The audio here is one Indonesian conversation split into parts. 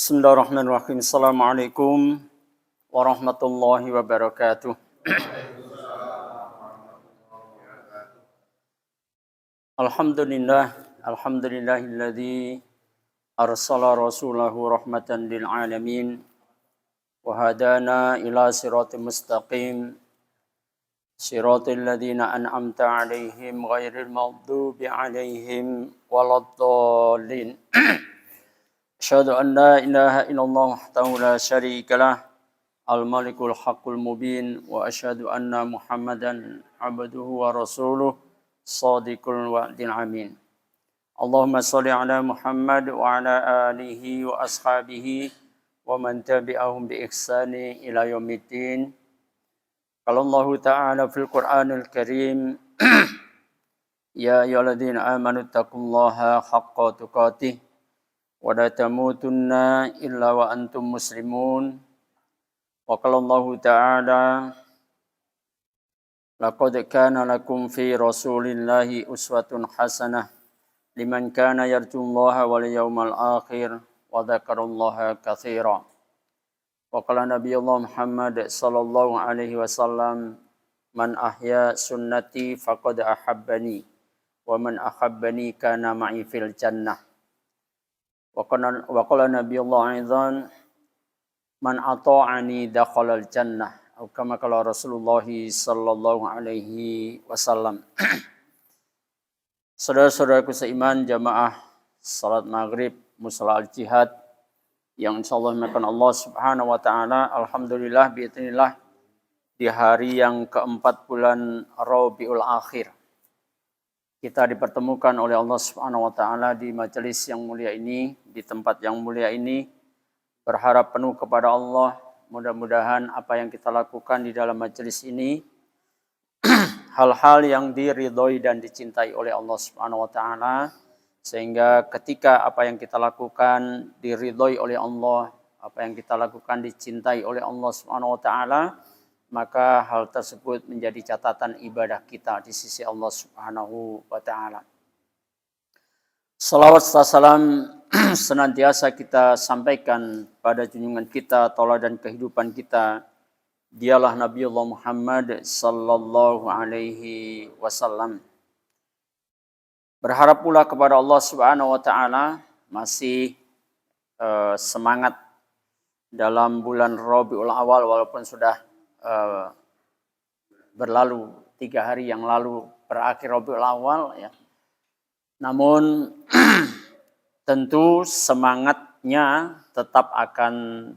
Bismillahirrahmanirrahim. Assalamualaikum warahmatullahi wabarakatuh. Alhamdulillahilladzi arsala rasulahu rahmatan lil alamin wa hadana ila siratal mustaqim siratal ladzina an'amta 'alaihim ghairil maghdubi 'alaihim waladdallin. Asyhadu an la ilaha illallah wahdahu la syarika lah al-malikul haqqul mubin wa asyhadu anna Muhammadan abduhu wa rasuluh shadiqul wa'dil amin. Allahumma shalli ala Muhammad wa ala alihi wa ashabihi wa man tabi'ahum bi ihsani ila yaumiddin. Qala Allah ta'ala fil Qur'anil Karim ya ayyuhalladzina amanu taqullaha haqqa tuqatih wa la tamutunna illa wa antum muslimun. Wa qala Allah ta'ala laqad kana lakum fi rasulillahi uswatun hasanah liman kana yarjullaha wal yawmal akhir wa dzakarallaha katsira. Wa qala Nabiyullah Muhammad sallallahu alaihi wasallam man ahya sunnati faqad ahabbani wa man ahabbani kana ma'i fil jannah. Wa qala Nabiyullah aidan man ata'ani dakhalal jannah atau kama qala Rasulullah sallallahu alaihi wasallam. Saudara-saudaraku seiman jamaah salat maghrib musalla al-jihad yang insyaallah dimakan Allah Subhanahu wa taala, alhamdulillah biidznillah di hari yang keempat bulan Rabiul Akhir kita dipertemukan oleh Allah Subhanahu wa taala di majelis yang mulia ini, di tempat yang mulia ini. Berharap penuh kepada Allah, mudah-mudahan apa yang kita lakukan di dalam majelis ini hal-hal yang diridhoi dan dicintai oleh Allah Subhanahu wa taala, sehingga ketika apa yang kita lakukan diridhoi oleh Allah, apa yang kita lakukan dicintai oleh Allah Subhanahu wa taala, maka hal tersebut menjadi catatan ibadah kita di sisi Allah Subhanahu wa taala. Salawat serta salam senantiasa kita sampaikan pada junjungan kita, tauladan kehidupan kita. Dialah Nabiullah Muhammad sallallahu alaihi wasallam. Berharap pula kepada Allah Subhanahu wa taala masih semangat dalam bulan Rabiul Awal walaupun sudah berlalu 3 hari yang lalu berakhir Rabiul Awal ya. Namun tentu semangatnya tetap akan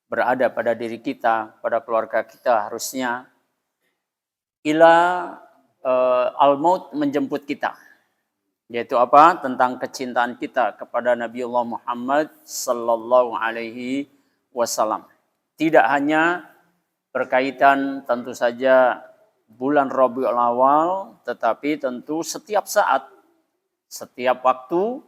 berada pada diri kita, pada keluarga kita harusnya ila al-maut menjemput kita. Yaitu apa? Tentang kecintaan kita kepada Nabiullah Muhammad sallallahu alaihi wasallam. Tidak hanya berkaitan tentu saja bulan Rabiul Awal, tetapi tentu setiap saat, setiap waktu,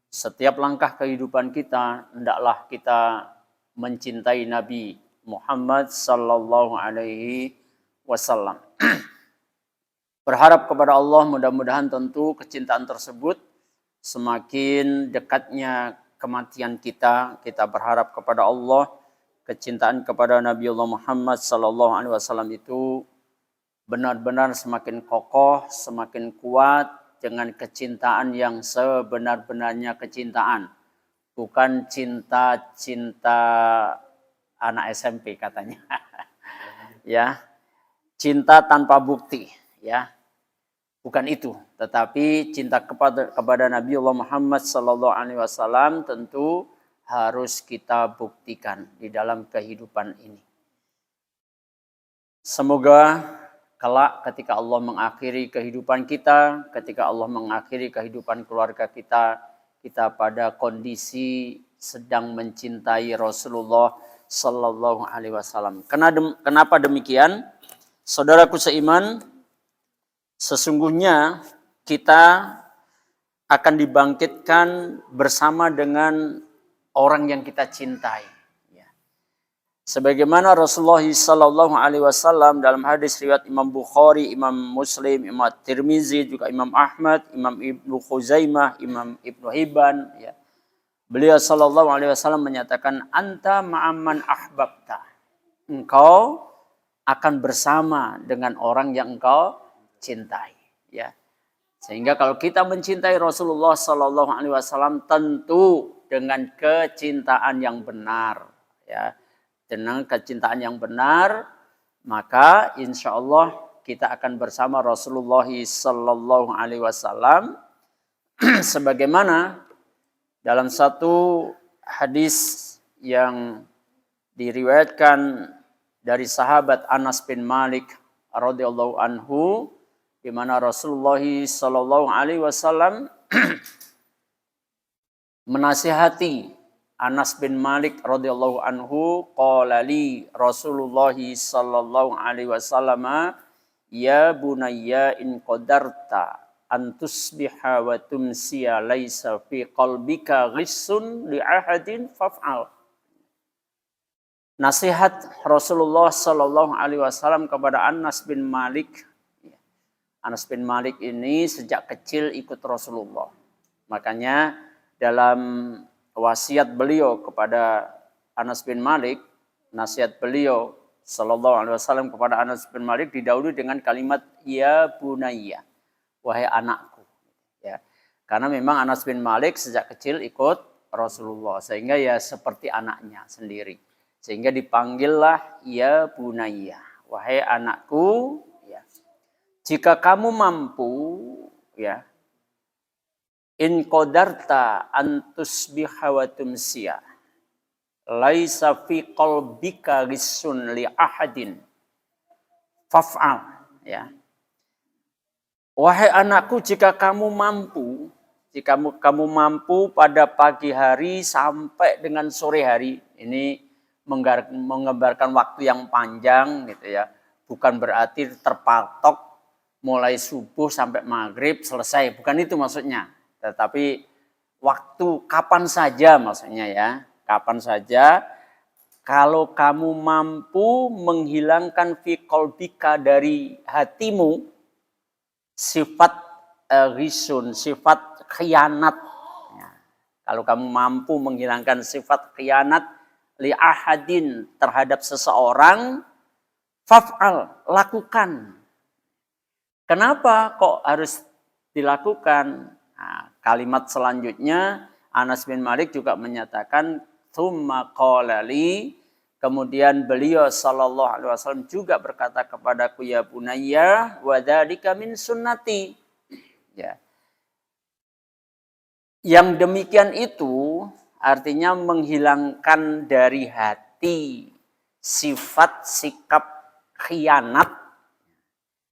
setiap langkah kehidupan kita hendaklah kita mencintai Nabi Muhammad sallallahu alaihi wasallam. Berharap kepada Allah mudah-mudahan tentu kecintaan tersebut semakin dekatnya kematian kita berharap kepada Allah kecintaan kepada Nabiullah Muhammad sallallahu alaihi wasallam itu benar-benar semakin kokoh, semakin kuat dengan kecintaan yang sebenar-benarnya kecintaan. Bukan cinta-cinta anak SMP katanya. Ya. Cinta tanpa bukti, ya. Bukan itu, tetapi cinta kepada Nabiullah Muhammad sallallahu alaihi wasallam tentu harus kita buktikan di dalam kehidupan ini. Semoga kelak ketika Allah mengakhiri kehidupan kita, ketika Allah mengakhiri kehidupan keluarga kita, kita pada kondisi sedang mencintai Rasulullah sallallahu alaihi wasallam. Kenapa demikian? Saudaraku seiman, sesungguhnya kita akan dibangkitkan bersama dengan orang yang kita cintai. Ya. Sebagaimana Rasulullah sallallahu alaihi wasallam dalam hadis riwayat Imam Bukhari, Imam Muslim, Imam Tirmizi, juga Imam Ahmad, Imam Ibnu Khuzaimah, Imam Ibnu Hibban, ya. Beliau sallallahu alaihi wasallam menyatakan, anta ma'amman ahbabta. Engkau akan bersama dengan orang yang engkau cintai, ya. Sehingga kalau kita mencintai Rasulullah sallallahu alaihi wasallam tentu dengan kecintaan yang benar, ya. Dengan kecintaan yang benar, maka insya Allah kita akan bersama Rasulullah sallallahu alaihi wasallam sebagaimana dalam satu hadis yang diriwayatkan dari sahabat Anas bin Malik radhiyallahu anhu, di mana Rasulullah sallallahu alaihi wasallam menasihati Anas bin Malik radhiyallahu anhu, qala li Rasulullah sallallahu alaihi wasallam, ya bunayya in qadarta antusbiha wa tumsiya laisa fi qalbika ghissun li ahadin faf'al. Nasihat Rasulullah sallallahu alaihi wasallam kepada Anas bin Malik. Anas bin Malik ini sejak kecil ikut Rasulullah. Makanya dalam wasiat beliau kepada Anas bin Malik, nasihat beliau sallallahu alaihi wasallam kepada Anas bin Malik didahului dengan kalimat ya bunayya, wahai anakku, ya. Karena memang Anas bin Malik sejak kecil ikut Rasulullah, sehingga ya seperti anaknya sendiri. Sehingga dipanggillah ya bunayya, wahai anakku, ya. Jika kamu mampu, ya, in qadarta antusbiha wa tumsiya laisa fi qalbika ghissun li ahadin faf'al, ya. Wahai anakku, jika kamu mampu, jika kamu mampu pada pagi hari sampai dengan sore hari, ini menggambarkan waktu yang panjang gitu ya. Bukan berarti terpatok mulai subuh sampai maghrib selesai, bukan itu maksudnya. Tetapi waktu kapan saja maksudnya, ya. Kapan saja kalau kamu mampu menghilangkan fi qalbika dari hatimu sifat ghisun, sifat khianat. Ya. Kalau kamu mampu menghilangkan sifat khianat li ahadin terhadap seseorang, faf'al, lakukan. Kenapa kok harus dilakukan? Nah, kalimat selanjutnya Anas bin Malik juga menyatakan tsumma qala li, kemudian beliau sallallahu alaihi wasallam juga berkata kepadaku, ya bunayya wa dzalika min sunnati. Ya. Yang demikian itu artinya menghilangkan dari hati sifat sikap khianat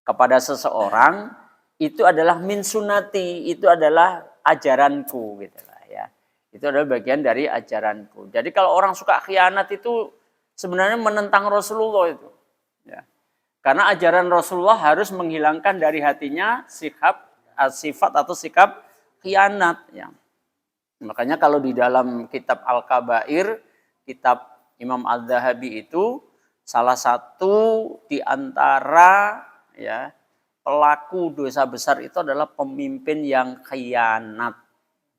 kepada seseorang, itu adalah min sunnati, itu adalah ajaranku gitu lah, ya. Itu adalah bagian dari ajaranku. Jadi kalau orang suka khianat itu sebenarnya menentang Rasulullah itu, ya. Karena ajaran Rasulullah harus menghilangkan dari hatinya sifat atau sikap khianat, ya. Makanya kalau di dalam kitab Al-Kabair, kitab Imam Adz-Dzahabi itu salah satu di antara, ya, pelaku dosa besar itu adalah pemimpin yang khianat,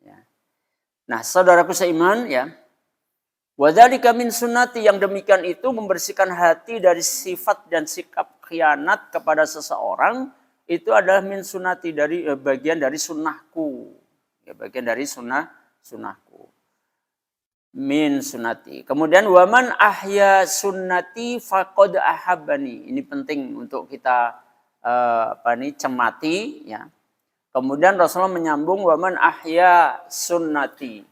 ya. Nah, saudaraku seiman, ya, wa dzalika min sunnati, yang demikian itu membersihkan hati dari sifat dan sikap khianat kepada seseorang, itu adalah min sunnati, dari bagian dari sunnahku, ya, bagian dari sunnahku. Min sunnati. Kemudian waman ahya sunnati faqad ahabbani. Ini penting untuk kita cermati, ya. Kemudian Rasulullah menyambung waman ahya sunnati,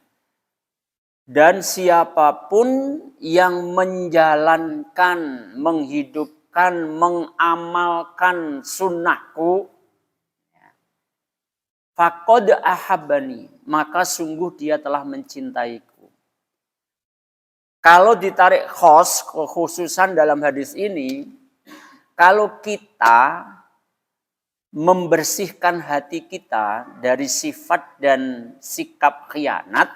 dan siapapun yang menjalankan, menghidupkan, mengamalkan sunnahku, faqad ahabbani, maka sungguh dia telah mencintaiku. Kalau ditarik kekhususan dalam hadis ini, kalau kita membersihkan hati kita dari sifat dan sikap khianat,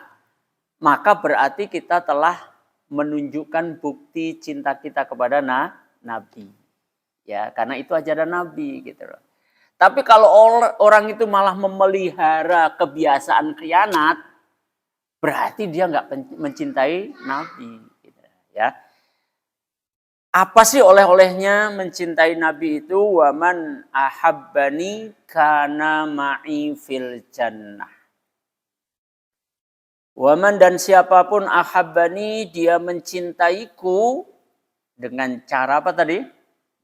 maka berarti kita telah menunjukkan bukti cinta kita kepada Nabi. Ya, karena itu ajaran Nabi gitu loh. Tapi kalau orang itu malah memelihara kebiasaan khianat, berarti dia nggak mencintai Nabi. Gitu, ya. Apa sih oleh-olehnya mencintai Nabi itu? Waman ahabbani kana ma'i fil jannah. Waman dan siapapun ahabbani dia mencintaiku dengan cara apa tadi?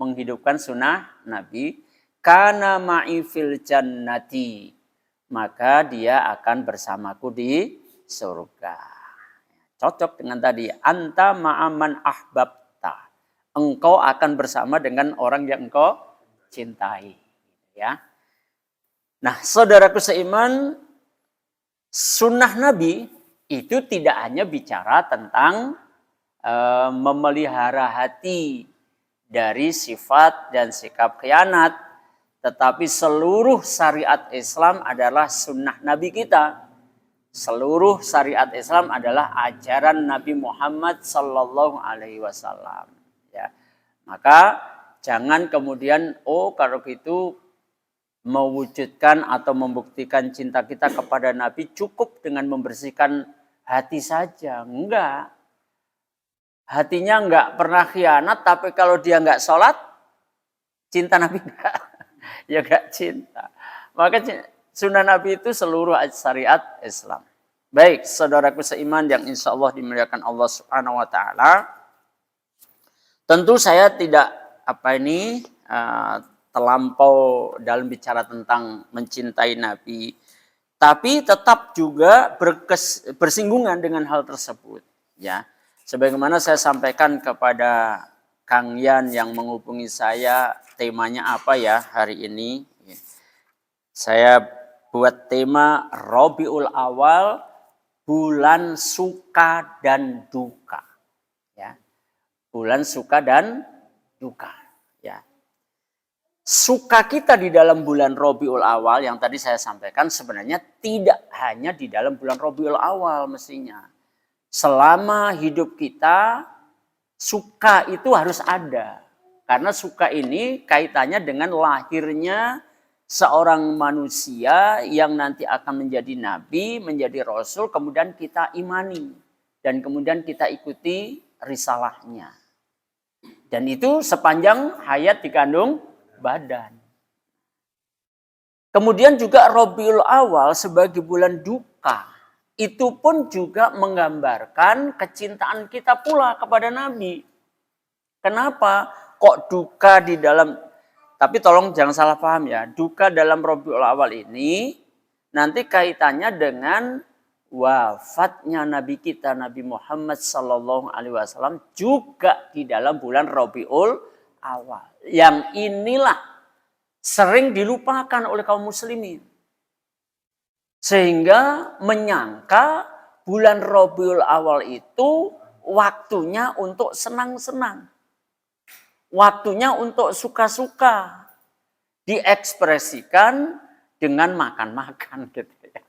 Menghidupkan sunnah Nabi. Kana ma'i fil jannati. Maka dia akan bersamaku di surga. Cocok dengan tadi. Anta ma'aman ahbabta. Engkau akan bersama dengan orang yang engkau cintai. Ya. Nah, saudaraku seiman, sunnah Nabi itu tidak hanya bicara tentang memelihara hati dari sifat dan sikap khianat, tetapi seluruh syariat Islam adalah sunnah Nabi kita. Seluruh syariat Islam adalah ajaran Nabi Muhammad Sallallahu Alaihi Wasallam. Ya, maka jangan kemudian kalau gitu mewujudkan atau membuktikan cinta kita kepada Nabi cukup dengan membersihkan hati saja. Enggak. Hatinya enggak pernah khianat, tapi kalau dia enggak sholat, cinta Nabi enggak. Ya enggak cinta. Maka sunnah Nabi itu seluruh syariat Islam. Baik, saudaraku seiman yang insya Allah dimuliakan Allah Subhanahu Wa Taala. Tentu saya tidak terlampau dalam bicara tentang mencintai Nabi, tapi tetap juga bersinggungan dengan hal tersebut. Ya, sebagaimana saya sampaikan kepada Kang Yan yang menghubungi saya, temanya apa ya hari ini? Saya buat tema Rabiul Awal, bulan suka dan duka. Ya, bulan suka dan duka. Ya. Suka kita di dalam bulan Rabiul Awal yang tadi saya sampaikan sebenarnya tidak hanya di dalam bulan Rabiul Awal mestinya. Selama hidup kita, suka itu harus ada. Karena suka ini kaitannya dengan lahirnya seorang manusia yang nanti akan menjadi nabi, menjadi rasul, kemudian kita imani. Dan kemudian kita ikuti risalahnya. Dan itu sepanjang hayat dikandung badan. Kemudian juga Rabiul Awal sebagai bulan duka. Itu pun juga menggambarkan kecintaan kita pula kepada Nabi. Kenapa? Kok duka di dalam... Tapi tolong jangan salah paham ya. Duka dalam Rabiul Awal ini nanti kaitannya dengan wafatnya Nabi kita Nabi Muhammad Sallallahu Alaihi Wasallam juga di dalam bulan Rabiul Awal. Yang inilah sering dilupakan oleh kaum muslimin. Sehingga menyangka bulan Rabiul Awal itu waktunya untuk senang-senang. Waktunya untuk suka-suka. Diekspresikan dengan makan-makan gitu ya.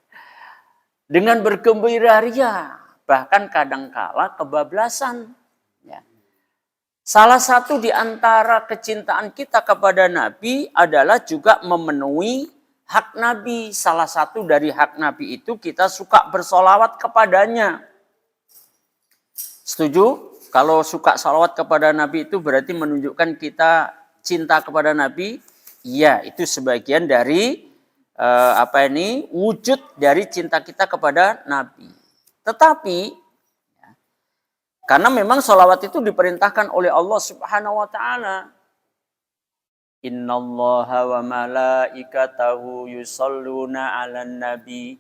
Dengan bergembira ria. Bahkan kadangkala kebablasan. Ya. Salah satu di antara kecintaan kita kepada Nabi adalah juga memenuhi hak Nabi. Salah satu dari hak Nabi itu kita suka bersolawat kepadanya. Setuju? Kalau suka salawat kepada Nabi itu berarti menunjukkan kita cinta kepada Nabi. Iya, itu sebagian dari wujud dari cinta kita kepada Nabi. Tetapi karena memang salawat itu diperintahkan oleh Allah Subhanahu Wa Taala. Innallaha wa malaikatahu yusalluna 'alan nabi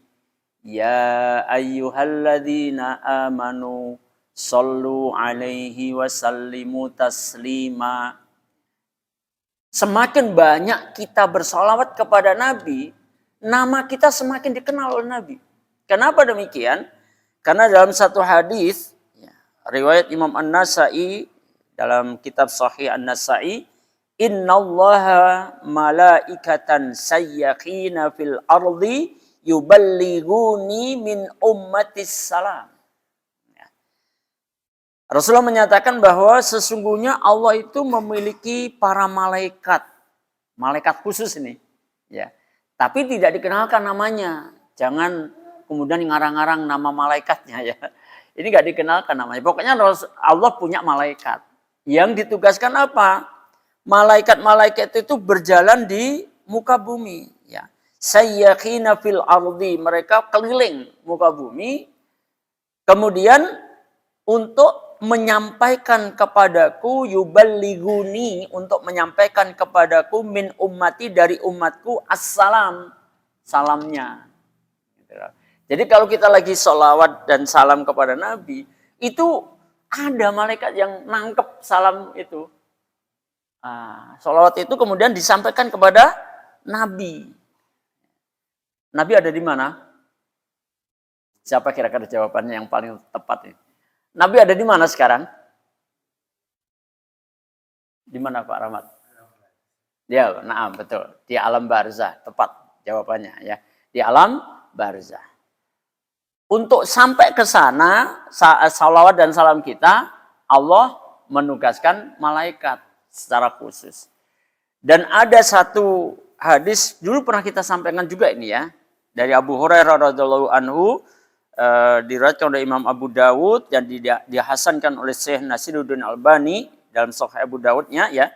ya ayyuhalladzina amanu sallu alaihi wasallimu taslima. Semakin banyak kita bersalawat kepada Nabi, nama kita semakin dikenal oleh Nabi. Kenapa demikian? Karena dalam satu hadis, riwayat Imam An-Nasa'i dalam kitab Sahih An-Nasa'i, innallaha malaikatan sayyakhina fil ardi yuballighuni min ummatis salam. Rasulullah menyatakan bahwa sesungguhnya Allah itu memiliki para malaikat. Malaikat khusus ini. Ya. Tapi tidak dikenalkan namanya. Jangan kemudian ngarang-ngarang nama malaikatnya ya. Ini nggak dikenalkan namanya. Pokoknya Allah punya malaikat. Yang ditugaskan apa? Malaikat-malaikat itu berjalan di muka bumi. Ya. Sayyakhina fil ardi. Mereka keliling muka bumi. Kemudian untuk menyampaikan kepadaku, yuballiguni, untuk menyampaikan kepadaku min ummati, dari umatku, assalam, salamnya. Jadi kalau kita lagi sholawat dan salam kepada Nabi, itu ada malaikat yang nangkep salam itu. Sholawat itu kemudian disampaikan kepada Nabi. Nabi ada di mana? Siapa kira-kira jawabannya yang paling tepat ini? Nabi ada di mana sekarang? Di mana Pak Rahmat? Ya, nah betul. Di alam barzah, tepat jawabannya ya. Di alam barzah. Untuk sampai ke sana, salawat dan salam kita, Allah menugaskan malaikat secara khusus. Dan ada satu hadis, dulu pernah kita sampaikan juga ini ya, dari Abu Hurairah radhiyallahu anhu, diriwayatkan oleh Imam Abu Dawud dan dihasankan oleh Syekh Nasiruddin Albani dalam Sahih Abu Dawudnya ya,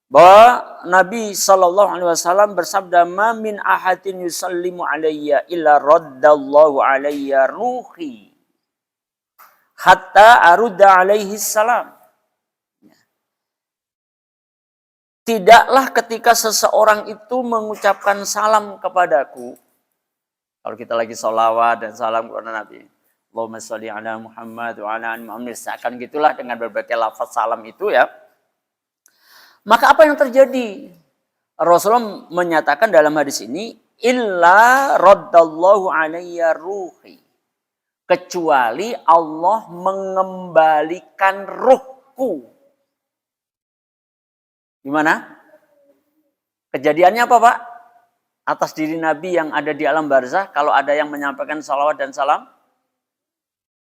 bahwa Nabi SAW bersabda, "Ma min ahadin yusallimu alayya illa raddallahu alayya ruhi hatta arudda alaihi salam." Tidaklah ketika seseorang itu mengucapkan salam kepadaku, kalau kita lagi sholawat dan salam kepada Nabi, Allahumma sholli ala Muhammad wa ala ali Muhammad, akan gitulah dengan berbagai lafaz salam itu ya. Maka apa yang terjadi? Rasulullah menyatakan dalam hadis ini, illa raddallahu alayya ruhi. Kecuali Allah mengembalikan ruhku. Gimana? Kejadiannya apa Pak? Atas diri Nabi yang ada di alam barzah, kalau ada yang menyampaikan salawat dan salam,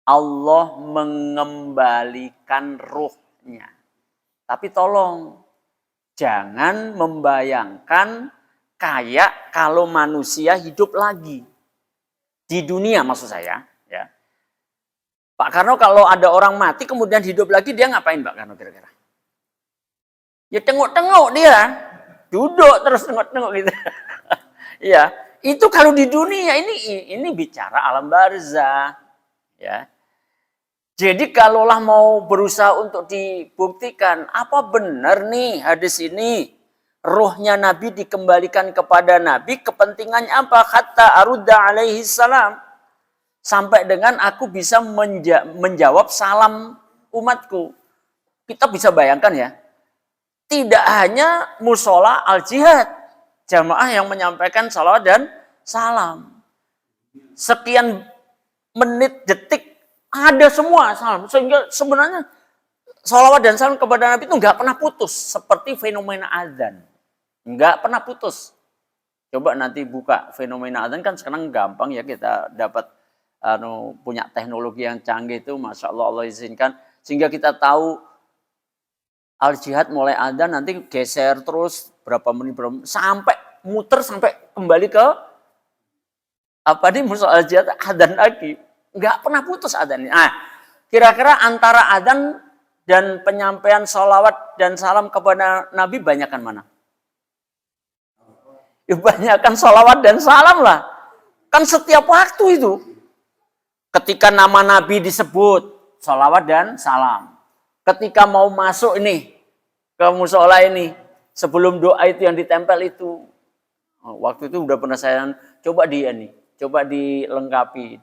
Allah mengembalikan ruhnya. Tapi tolong, jangan membayangkan kayak kalau manusia hidup lagi. Di dunia maksud saya. Ya. Pak Karno kalau ada orang mati kemudian hidup lagi, dia ngapain Pak Karno kira-kira? Ya tengok-tengok dia. Duduk terus tengok-tengok gitu. Ya, itu kalau di dunia ini bicara alam barzah. Ya. Jadi kalaulah mau berusaha untuk dibuktikan, apa benar nih hadis ini? Ruhnya Nabi dikembalikan kepada Nabi, kepentingannya apa? Hatta arudda alaihi salam. Sampai dengan aku bisa menjawab salam umatku. Kita bisa bayangkan ya, tidak hanya musola al-jihad, jamaah yang menyampaikan salawat dan salam. Sekian menit, detik, ada semua salam. Sehingga sebenarnya salawat dan salam kepada Nabi itu nggak pernah putus. Seperti fenomena azan. Nggak pernah putus. Coba nanti buka fenomena azan, kan sekarang gampang ya kita dapat punya teknologi yang canggih itu. Masya Allah, Allah izinkan. Sehingga kita tahu al-jihad mulai azan, nanti geser terus berapa menit, sampai muter, sampai kembali ke apa nih musola al-jihad, azan lagi. Nggak pernah putus adzannya. Nah, kira-kira antara adzan dan penyampaian sholawat dan salam kepada Nabi banyakkan mana? Ya, banyakkan sholawat dan salam lah. Kan setiap waktu itu. Ketika nama Nabi disebut, sholawat dan salam. Ketika mau masuk ini, ke musola ini, sebelum doa itu yang ditempel itu. Waktu itu udah pernah saya coba dilengkapi.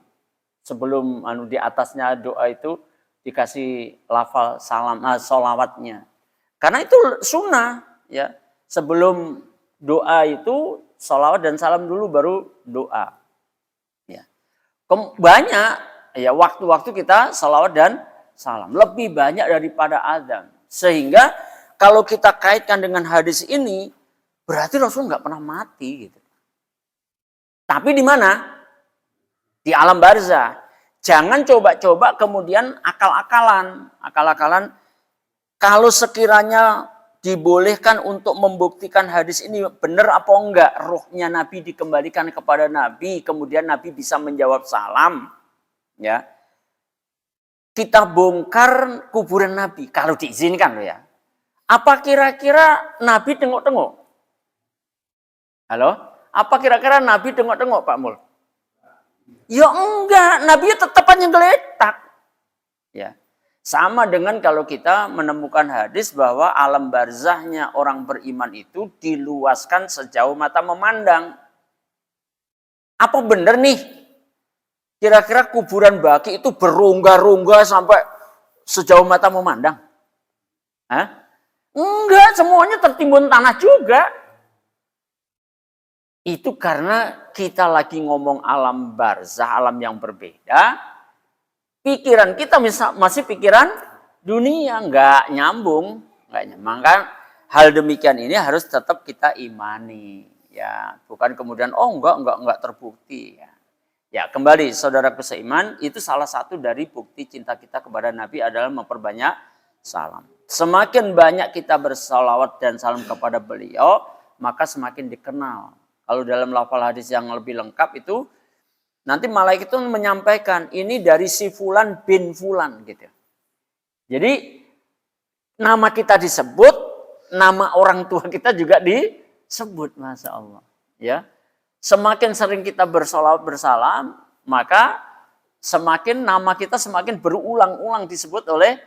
Sebelum di atasnya doa itu dikasih lafal salam, sholawatnya. Karena itu sunnah ya. Sebelum doa itu sholawat dan salam dulu baru doa. Ya. Banyak ya waktu-waktu kita sholawat dan salam. Lebih banyak daripada adzan. Sehingga kalau kita kaitkan dengan hadis ini, berarti Rasul nggak pernah mati gitu. Tapi di mana? Di alam barzah. Jangan coba-coba kemudian akal-akalan. Kalau sekiranya dibolehkan untuk membuktikan hadis ini benar apa enggak, ruhnya Nabi dikembalikan kepada Nabi, kemudian Nabi bisa menjawab salam, ya. Kita bongkar kuburan Nabi kalau diizinkan loh ya. Apa kira-kira Nabi tengok-tengok? Halo? Apa kira-kira Nabi tengok-tengok, Pak Mul? Ya enggak, Nabi tetap aja geletak. Ya. Sama dengan kalau kita menemukan hadis bahwa alam barzahnya orang beriman itu diluaskan sejauh mata memandang. Apa benar nih? Kira-kira kuburan Baqi itu berongga-rongga sampai sejauh mata memandang? Hah? Enggak, semuanya tertimbun tanah juga. Itu karena kita lagi ngomong alam barzah, alam yang berbeda. Pikiran kita masih pikiran dunia, enggak nyambung. Maka hal demikian ini harus tetap kita imani. Ya, bukan kemudian enggak terbukti. Ya, kembali saudaraku seiman, itu salah satu dari bukti cinta kita kepada Nabi adalah memperbanyak salam. Semakin banyak kita bersalawat dan salam kepada beliau, maka semakin dikenal. Kalau dalam lafal hadis yang lebih lengkap itu, nanti malaikat itu menyampaikan, ini dari si Fulan bin Fulan. Gitu. Jadi, nama kita disebut, nama orang tua kita juga disebut, Masya Allah. Ya. Semakin sering kita bersalawat bersalam, maka semakin nama kita semakin berulang-ulang disebut oleh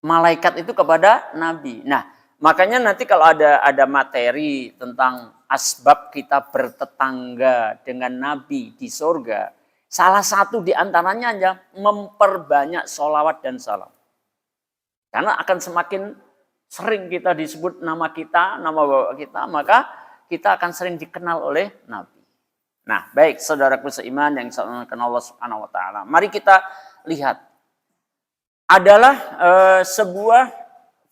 malaikat itu kepada Nabi. Nah, makanya nanti kalau ada materi tentang asbab kita bertetangga dengan Nabi di surga, salah satu di antaranya aja memperbanyak sholawat dan salam. Karena akan semakin sering kita disebut nama kita, nama bapak kita, maka kita akan sering dikenal oleh Nabi. Nah, baik saudaraku seiman yang dimuliakan Allah Subhanahu wa taala. Mari kita lihat. Adalah sebuah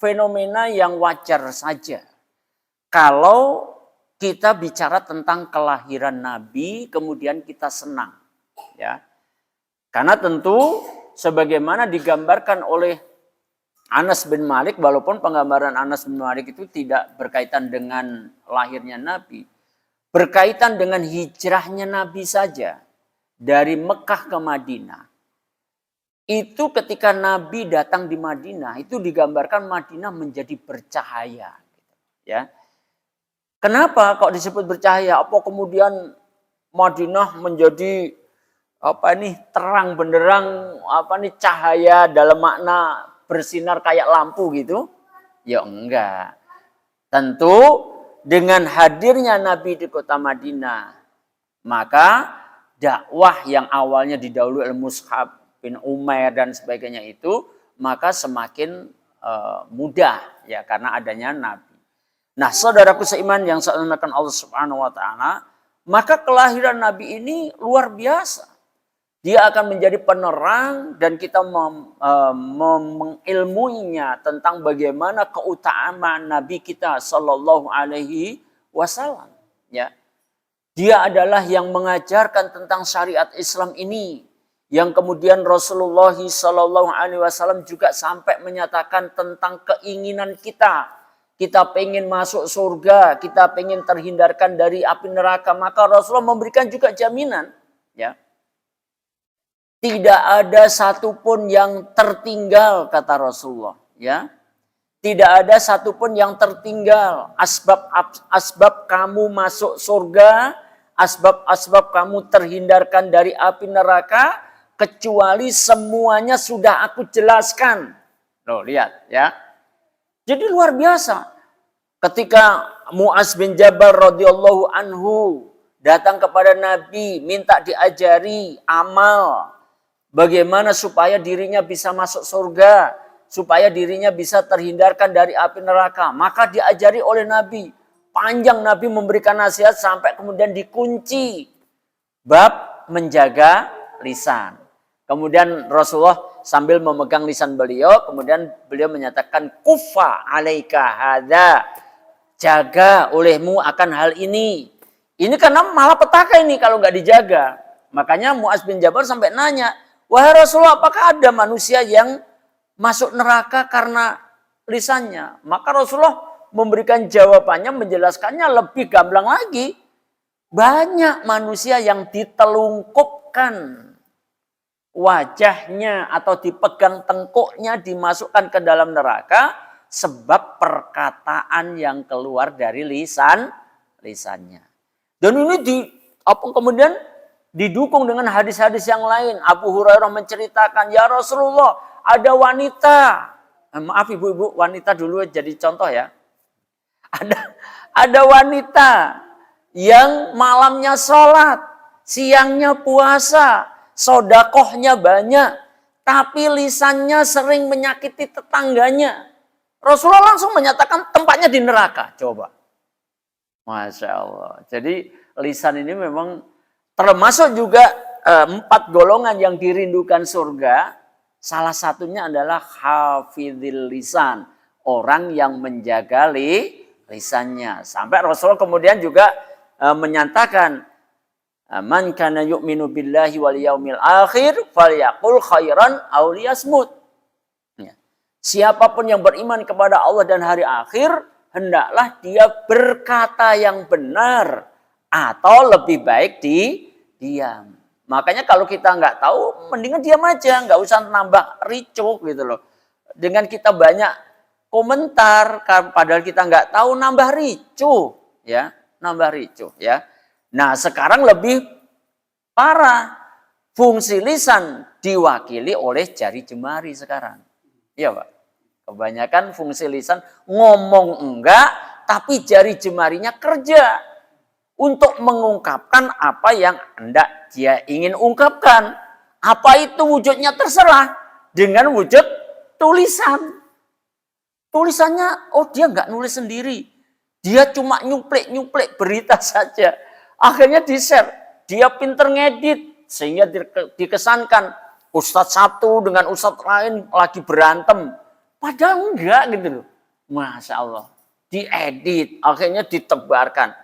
fenomena yang wajar saja. Kalau kita bicara tentang kelahiran Nabi, kemudian kita senang. Ya. Karena tentu sebagaimana digambarkan oleh Anas bin Malik, walaupun penggambaran Anas bin Malik itu tidak berkaitan dengan lahirnya Nabi. Berkaitan dengan hijrahnya Nabi saja. Dari Mekah ke Madinah. Itu ketika Nabi datang di Madinah, itu digambarkan Madinah menjadi bercahaya. Ya. Kenapa kok disebut bercahaya? Apa kemudian Madinah menjadi terang benderang, cahaya dalam makna bersinar kayak lampu gitu? Ya enggak. Tentu dengan hadirnya Nabi di kota Madinah, maka dakwah yang awalnya didahului oleh Mus'ab bin Umair dan sebagainya itu, maka semakin mudah ya karena adanya Nabi. Nah, saudaraku seiman yang saya muliakan Allah Subhanahu wa taala, maka kelahiran Nabi ini luar biasa. Dia akan menjadi penerang dan kita mengilmuinya tentang bagaimana keutamaan Nabi kita sallallahu alaihi wasallam, ya. Dia adalah yang mengajarkan tentang syariat Islam ini, yang kemudian Rasulullah sallallahu alaihi wasallam juga sampai menyatakan tentang keinginan kita. Kita pengen masuk surga, kita pengen terhindarkan dari api neraka, maka Rasulullah memberikan juga jaminan, ya. Tidak ada satupun yang tertinggal, kata Rasulullah, ya. Tidak ada satupun yang tertinggal. Asbab kamu masuk surga, asbab kamu terhindarkan dari api neraka, kecuali semuanya sudah aku jelaskan. Loh, lihat ya. Jadi luar biasa. Ketika Mu'az bin Jabal radhiyallahu anhu datang kepada Nabi, minta diajari amal. Bagaimana supaya dirinya bisa masuk surga, supaya dirinya bisa terhindarkan dari api neraka. Maka diajari oleh Nabi. Panjang Nabi memberikan nasihat sampai kemudian dikunci bab menjaga lisan. Kemudian Rasulullah sambil memegang lisan beliau, kemudian beliau menyatakan kufa alaika hadza, jaga olehmu akan hal ini. Ini karena malah petaka ini kalau nggak dijaga. Makanya Mu'az bin Jabal sampai nanya, wahai Rasulullah, apakah ada manusia yang masuk neraka karena lisannya. Maka Rasulullah memberikan jawabannya, menjelaskannya lebih gamblang lagi. Banyak manusia yang ditelungkupkan wajahnya atau dipegang tengkuknya, dimasukkan ke dalam neraka sebab perkataan yang keluar dari lisannya. Dan ini kemudian didukung dengan hadis-hadis yang lain. Abu Hurairah menceritakan, ya Rasulullah, ada wanita. Maaf ibu-ibu, wanita dulu jadi contoh ya. Ada wanita yang malamnya sholat, siangnya puasa, sodakohnya banyak, tapi lisannya sering menyakiti tetangganya. Rasulullah langsung menyatakan tempatnya di neraka. Coba. Masya Allah. Jadi lisan ini memang termasuk juga 4 golongan yang dirindukan surga. Salah satunya adalah hafidhil lisan. Orang yang menjaga lisannya. Sampai Rasulullah kemudian juga menyatakan, man kana yu'minu billahi wal yaumil akhir falyaqul khairan aw liyasmut. Ya. Siapapun yang beriman kepada Allah dan hari akhir, hendaklah dia berkata yang benar atau lebih baik diam. Makanya kalau kita nggak tahu, mendingan diam aja, nggak usah nambah ricuh gitu loh. Dengan kita banyak komentar, padahal kita nggak tahu, nambah ricuh, ya, nambah ricuh, ya. Nah, sekarang lebih parah, fungsi lisan diwakili oleh jari jemari sekarang, iya Pak. Kebanyakan fungsi lisan ngomong enggak, tapi jari jemarinya kerja untuk mengungkapkan apa yang hendak dia ingin ungkapkan. Apa itu wujudnya terserah dengan wujud tulisan. Tulisannya, oh dia nggak nulis sendiri. Dia cuma nyuplik-nyuplik berita saja. Akhirnya di-share. Dia pinter ngedit. Sehingga dikesankan ustadz satu dengan ustadz lain lagi berantem. Padahal enggak gitu loh. Masya Allah. Diedit. Akhirnya ditebarkan.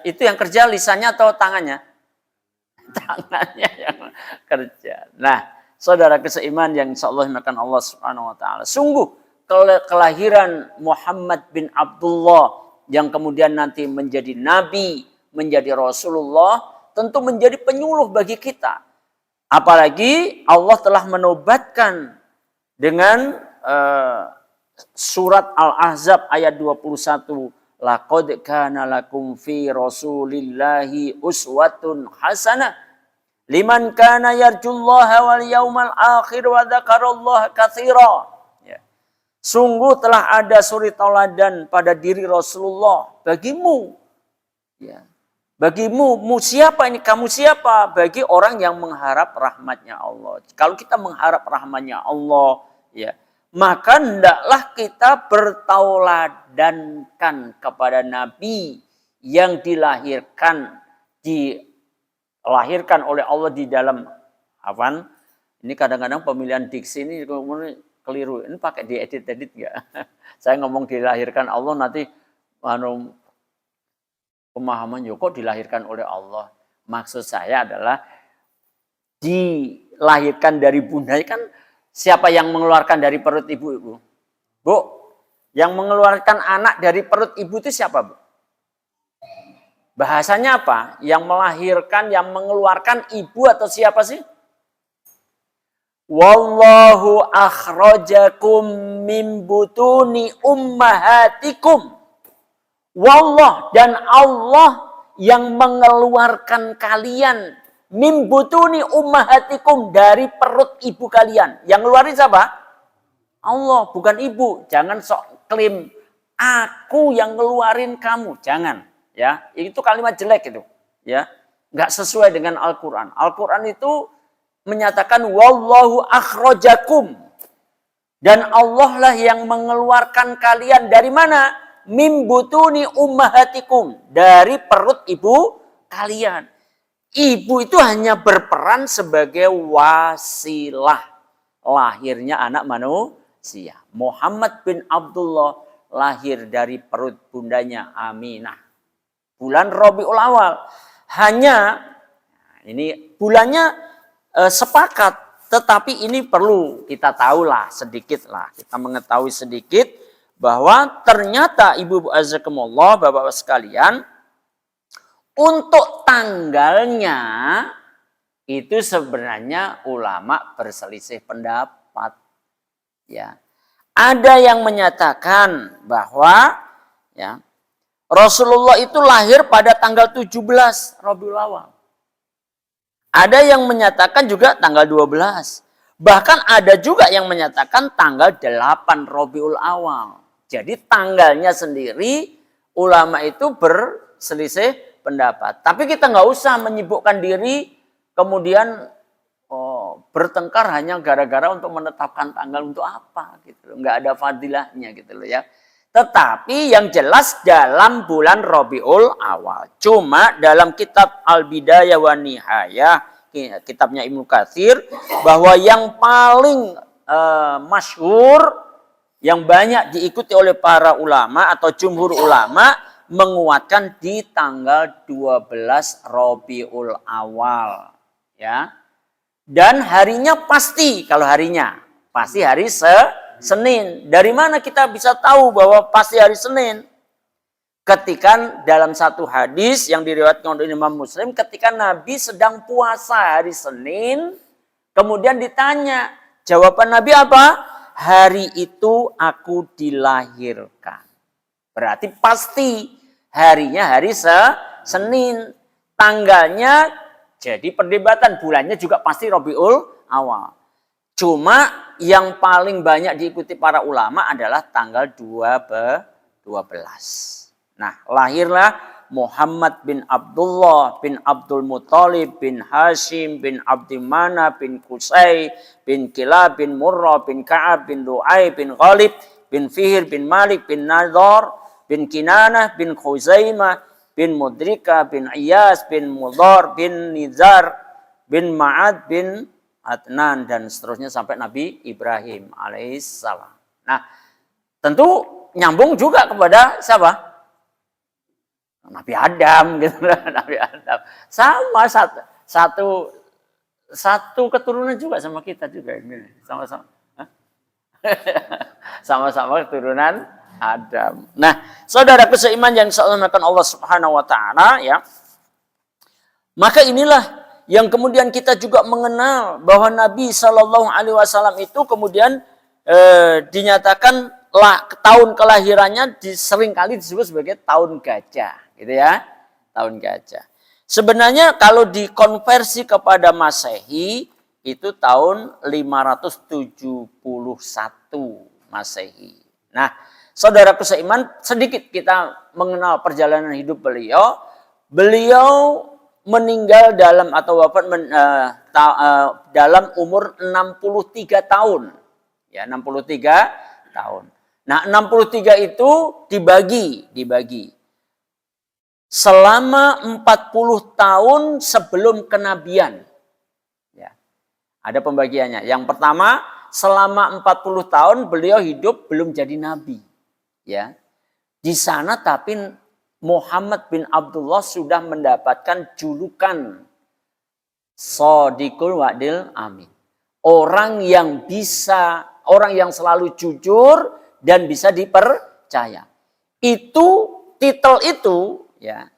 Itu yang kerja lisannya atau tangannya? Tangannya yang kerja. Nah, saudara seiman yang insyaallah dimakan Allah Subhanahu wa taala. Sungguh kelahiran Muhammad bin Abdullah yang kemudian nanti menjadi nabi, menjadi Rasulullah, tentu menjadi penyuluh bagi kita. Apalagi Allah telah menobatkan dengan surat Al-Ahzab ayat 21. Laqad kana lakum fi Rasulillahi uswatun hasanah liman kana yarjullaha wal yaumal akhir wa dzakarallaha katsira. Ya. Sungguh telah ada suri tauladan pada diri Rasulullah bagimu. Ya. Bagimu, siapa ini? Kamu siapa? Bagi orang yang mengharap rahmatnya Allah. Kalau kita mengharap rahmatnya Allah, ya, maka hendaklah kita bertauladankan kepada Nabi yang dilahirkan oleh Allah di dalam apa? Ini kadang-kadang pemilihan diksi ini keliru. Ini pakai diedit-edit enggak? Saya ngomong dilahirkan Allah nanti pemahaman kok dilahirkan oleh Allah. Maksud saya adalah dilahirkan dari bunda kan. Siapa yang mengeluarkan dari perut ibu, Ibu? Bu, yang mengeluarkan anak dari perut ibu itu siapa, Bu? Bahasanya apa? Yang melahirkan, yang mengeluarkan ibu atau siapa sih? Wallahu akhrajakum min butuni ummahatikum. Wallah, dan Allah yang mengeluarkan kalian min butuni ummahatikum, dari perut ibu kalian. Yang ngeluarin siapa? Allah, bukan ibu. Jangan sok klaim aku yang ngeluarin kamu. Jangan, ya. Itu kalimat jelek itu, ya. Enggak sesuai dengan Al-Qur'an. Al-Qur'an itu menyatakan wallahu akhrajakum. Dan Allah lah yang mengeluarkan kalian dari mana? Min butuni ummahatikum, dari perut ibu kalian. Ibu itu hanya berperan sebagai wasilah lahirnya anak manusia. Muhammad bin Abdullah lahir dari perut bundanya Aminah. Bulan Rabiul Awal. Hanya, ini bulannya sepakat. Tetapi ini perlu kita tahulah sedikit lah. Kita mengetahui sedikit bahwa ternyata ibu-ibu azakumullah, bapak-bapak sekalian, untuk tanggalnya itu sebenarnya ulama berselisih pendapat. Ya. Ada yang menyatakan bahwa ya, Rasulullah itu lahir pada tanggal 17 Rabiul Awal. Ada yang menyatakan juga tanggal 12. Bahkan ada juga yang menyatakan tanggal 8 Rabiul Awal. Jadi tanggalnya sendiri ulama itu berselisih pendapat. Tapi kita nggak usah menyibukkan diri kemudian bertengkar hanya gara-gara untuk menetapkan tanggal untuk apa gitu loh. Nggak ada fadilahnya gitu loh ya. Tetapi yang jelas dalam bulan Rabiul Awal. Cuma dalam kitab Al-Bidayah wa Nihayah, kitabnya Ibnu Katsir, bahwa yang paling masyhur, yang banyak diikuti oleh para ulama atau jumhur ulama, menguatkan di tanggal 12 Rabiul Awal. Ya. Dan harinya pasti, kalau harinya, pasti hari Senin. Dari mana kita bisa tahu bahwa pasti hari Senin? Ketika dalam satu hadis yang diriwayatkan oleh Imam Muslim, ketika Nabi sedang puasa hari Senin, kemudian ditanya, jawaban Nabi apa? Hari itu aku dilahirkan. Berarti pasti harinya hari Senin. Tanggalnya jadi perdebatan, bulannya juga pasti Rabiul Awal. Cuma yang paling banyak diikuti para ulama adalah tanggal 12. Nah, lahirlah Muhammad bin Abdullah bin Abdul Muthalib bin Hashim bin Abdimana bin Qusay bin Kilab bin Murrah bin Ka'ab bin Lu'ay bin Ghalib bin Fihr bin Malik bin Nadhar bin Kinanah bin Khuzaimah bin Mudrika bin Iyas bin Mudhar bin Nizar bin Ma'ad bin Adnan dan seterusnya sampai Nabi Ibrahim alaihissalam. Nah, tentu nyambung juga kepada siapa? Nabi Adam gitu. Nabi Adam. Sama satu keturunan juga sama kita juga ini. Sama-sama. Sama-sama keturunan Adam. Nah, saudaraku seiman yang disalamkan Allah Subhanahu wa taala ya. Maka inilah yang kemudian kita juga mengenal bahwa Nabi Shallallahu Alaihi Wasallam itu kemudian dinyatakan tahun kelahirannya seringkali disebut sebagai tahun gajah, gitu ya, tahun gajah. Sebenarnya kalau dikonversi kepada Masehi itu tahun 571 Masehi. Nah, saudaraku seiman, sedikit kita mengenal perjalanan hidup beliau. Beliau meninggal dalam atau wafat dalam umur 63 tahun. Ya, 63 tahun. Nah, 63 itu dibagi. Selama 40 tahun sebelum kenabian. Ya. Ada pembagiannya. Yang pertama, selama 40 tahun beliau hidup belum jadi nabi. Ya. Di sana tapi Muhammad bin Abdullah sudah mendapatkan julukan Shadiqul Wa'dil Amin. Orang yang selalu jujur dan bisa dipercaya. Titel itu ya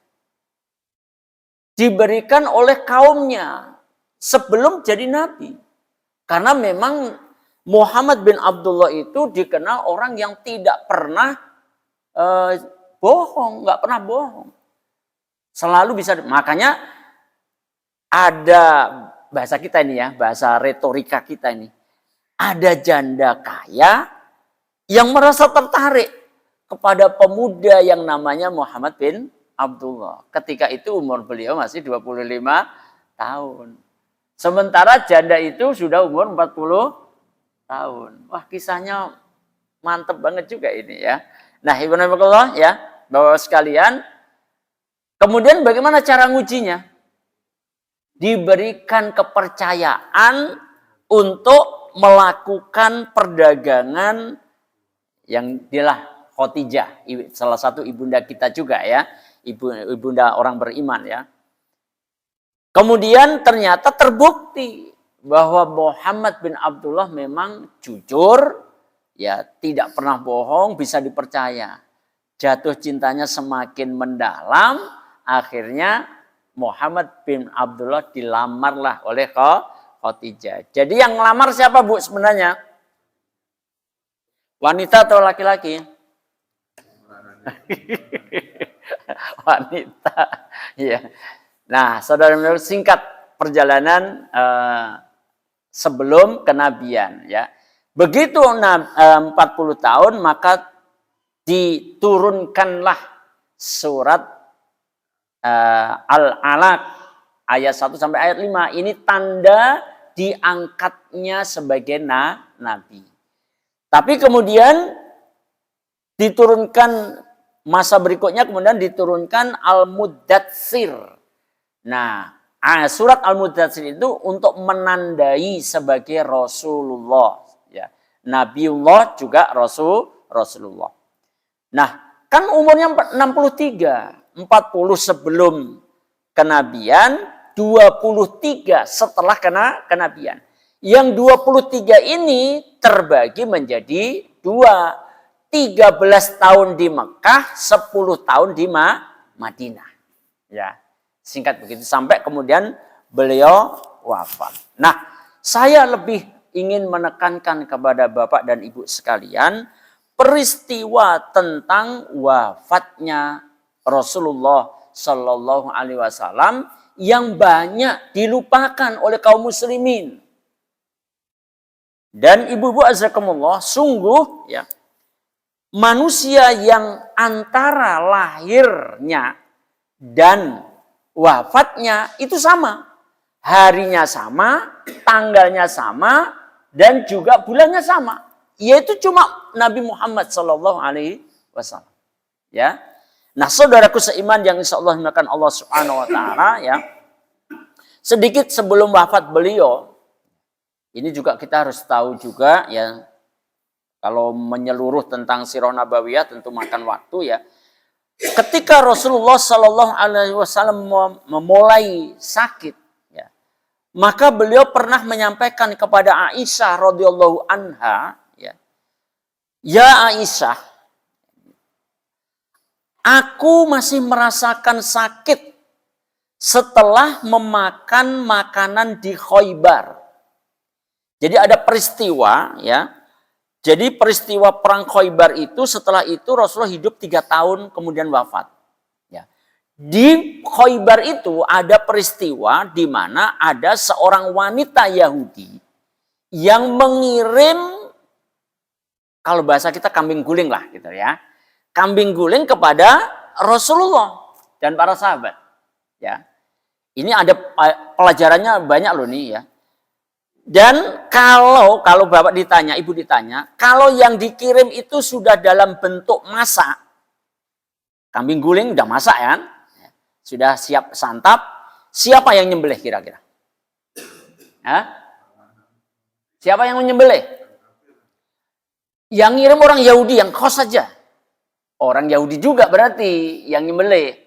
diberikan oleh kaumnya sebelum jadi nabi. Karena memang Muhammad bin Abdullah itu dikenal orang yang tidak pernah bohong, nggak pernah bohong. Selalu bisa, makanya ada bahasa kita ini ya, bahasa retorika kita ini. Ada janda kaya yang merasa tertarik kepada pemuda yang namanya Muhammad bin Abdullah. Ketika itu umur beliau masih 25 tahun. Sementara janda itu sudah umur 40 tahun. Wah, kisahnya mantep banget juga ini ya. Nah, Ibnu ya, Bapak sekalian, kemudian bagaimana cara ngujinya? Diberikan kepercayaan untuk melakukan perdagangan yang dialah Khadijah, salah satu ibunda kita juga ya, ibunda orang beriman ya. Kemudian ternyata terbukti bahwa Muhammad bin Abdullah memang jujur, ya tidak pernah bohong, bisa dipercaya. Jatuh cintanya semakin mendalam, akhirnya Muhammad bin Abdullah dilamarlah oleh Khadijah. Jadi yang ngelamar siapa Bu sebenarnya? Wanita atau laki-laki? Wanita. Ya. Nah, saudara-saudara, singkat perjalanan sebelum kenabian, ya. Begitu 40 tahun maka diturunkanlah surat Al-Alaq ayat 1 sampai ayat 5. Ini tanda diangkatnya sebagai nabi. Tapi kemudian diturunkan masa berikutnya, kemudian diturunkan Al-Muddatsir. Nah, surat Al-Muddatsir itu untuk menandai sebagai Rasulullah, ya. Nabiullah juga Rasulullah. Nah, kan umurnya 63, 40 sebelum kenabian, 23 setelah kenabian. Yang 23 ini terbagi menjadi 13 tahun di Mekah, 10 tahun di Madinah. Ya, singkat begitu sampai kemudian beliau wafat. Nah, saya lebih ingin menekankan kepada Bapak dan Ibu sekalian peristiwa tentang wafatnya Rasulullah Shallallahu Alaihi Wasallam yang banyak dilupakan oleh kaum muslimin. Dan ibu-ibu azakumullah, sungguh ya, manusia yang antara lahirnya dan wafatnya itu sama. Harinya sama, tanggalnya sama, dan juga bulannya sama. Yaitu cuma Nabi Muhammad Sallallahu Alaihi Wasallam. Ya. Nah, saudaraku seiman yang insya Allah dimuliakan Allah Subhanahu Wa Taala, ya. Sedikit sebelum wafat beliau, ini juga kita harus tahu juga, ya. Kalau menyeluruh tentang sirah nabawiyah tentu makan waktu, ya. Ketika Rasulullah Sallallahu Alaihi Wasallam memulai sakit, ya, maka beliau pernah menyampaikan kepada Aisyah radhiyallahu anha, ya Aisyah, aku masih merasakan sakit setelah memakan makanan di Khaybar. Jadi ada peristiwa, ya. Jadi peristiwa perang Khaybar itu, setelah itu Rasulullah hidup 3 tahun kemudian wafat. Ya. Di Khaybar itu ada peristiwa di mana ada seorang wanita Yahudi yang mengirim, kalau bahasa kita kambing guling lah gitu ya. Kambing guling kepada Rasulullah dan para sahabat. Ya. Ini ada pelajarannya banyak loh nih, ya. Dan kalau Bapak ditanya, Ibu ditanya, kalau yang dikirim itu sudah dalam bentuk masak, kambing guling udah masak ya, sudah siap santap, siapa yang nyembelih kira-kira? Hah? Siapa yang menyembelih? Yang ngirim orang Yahudi, yang kos saja. Orang Yahudi juga berarti yang nyembelih.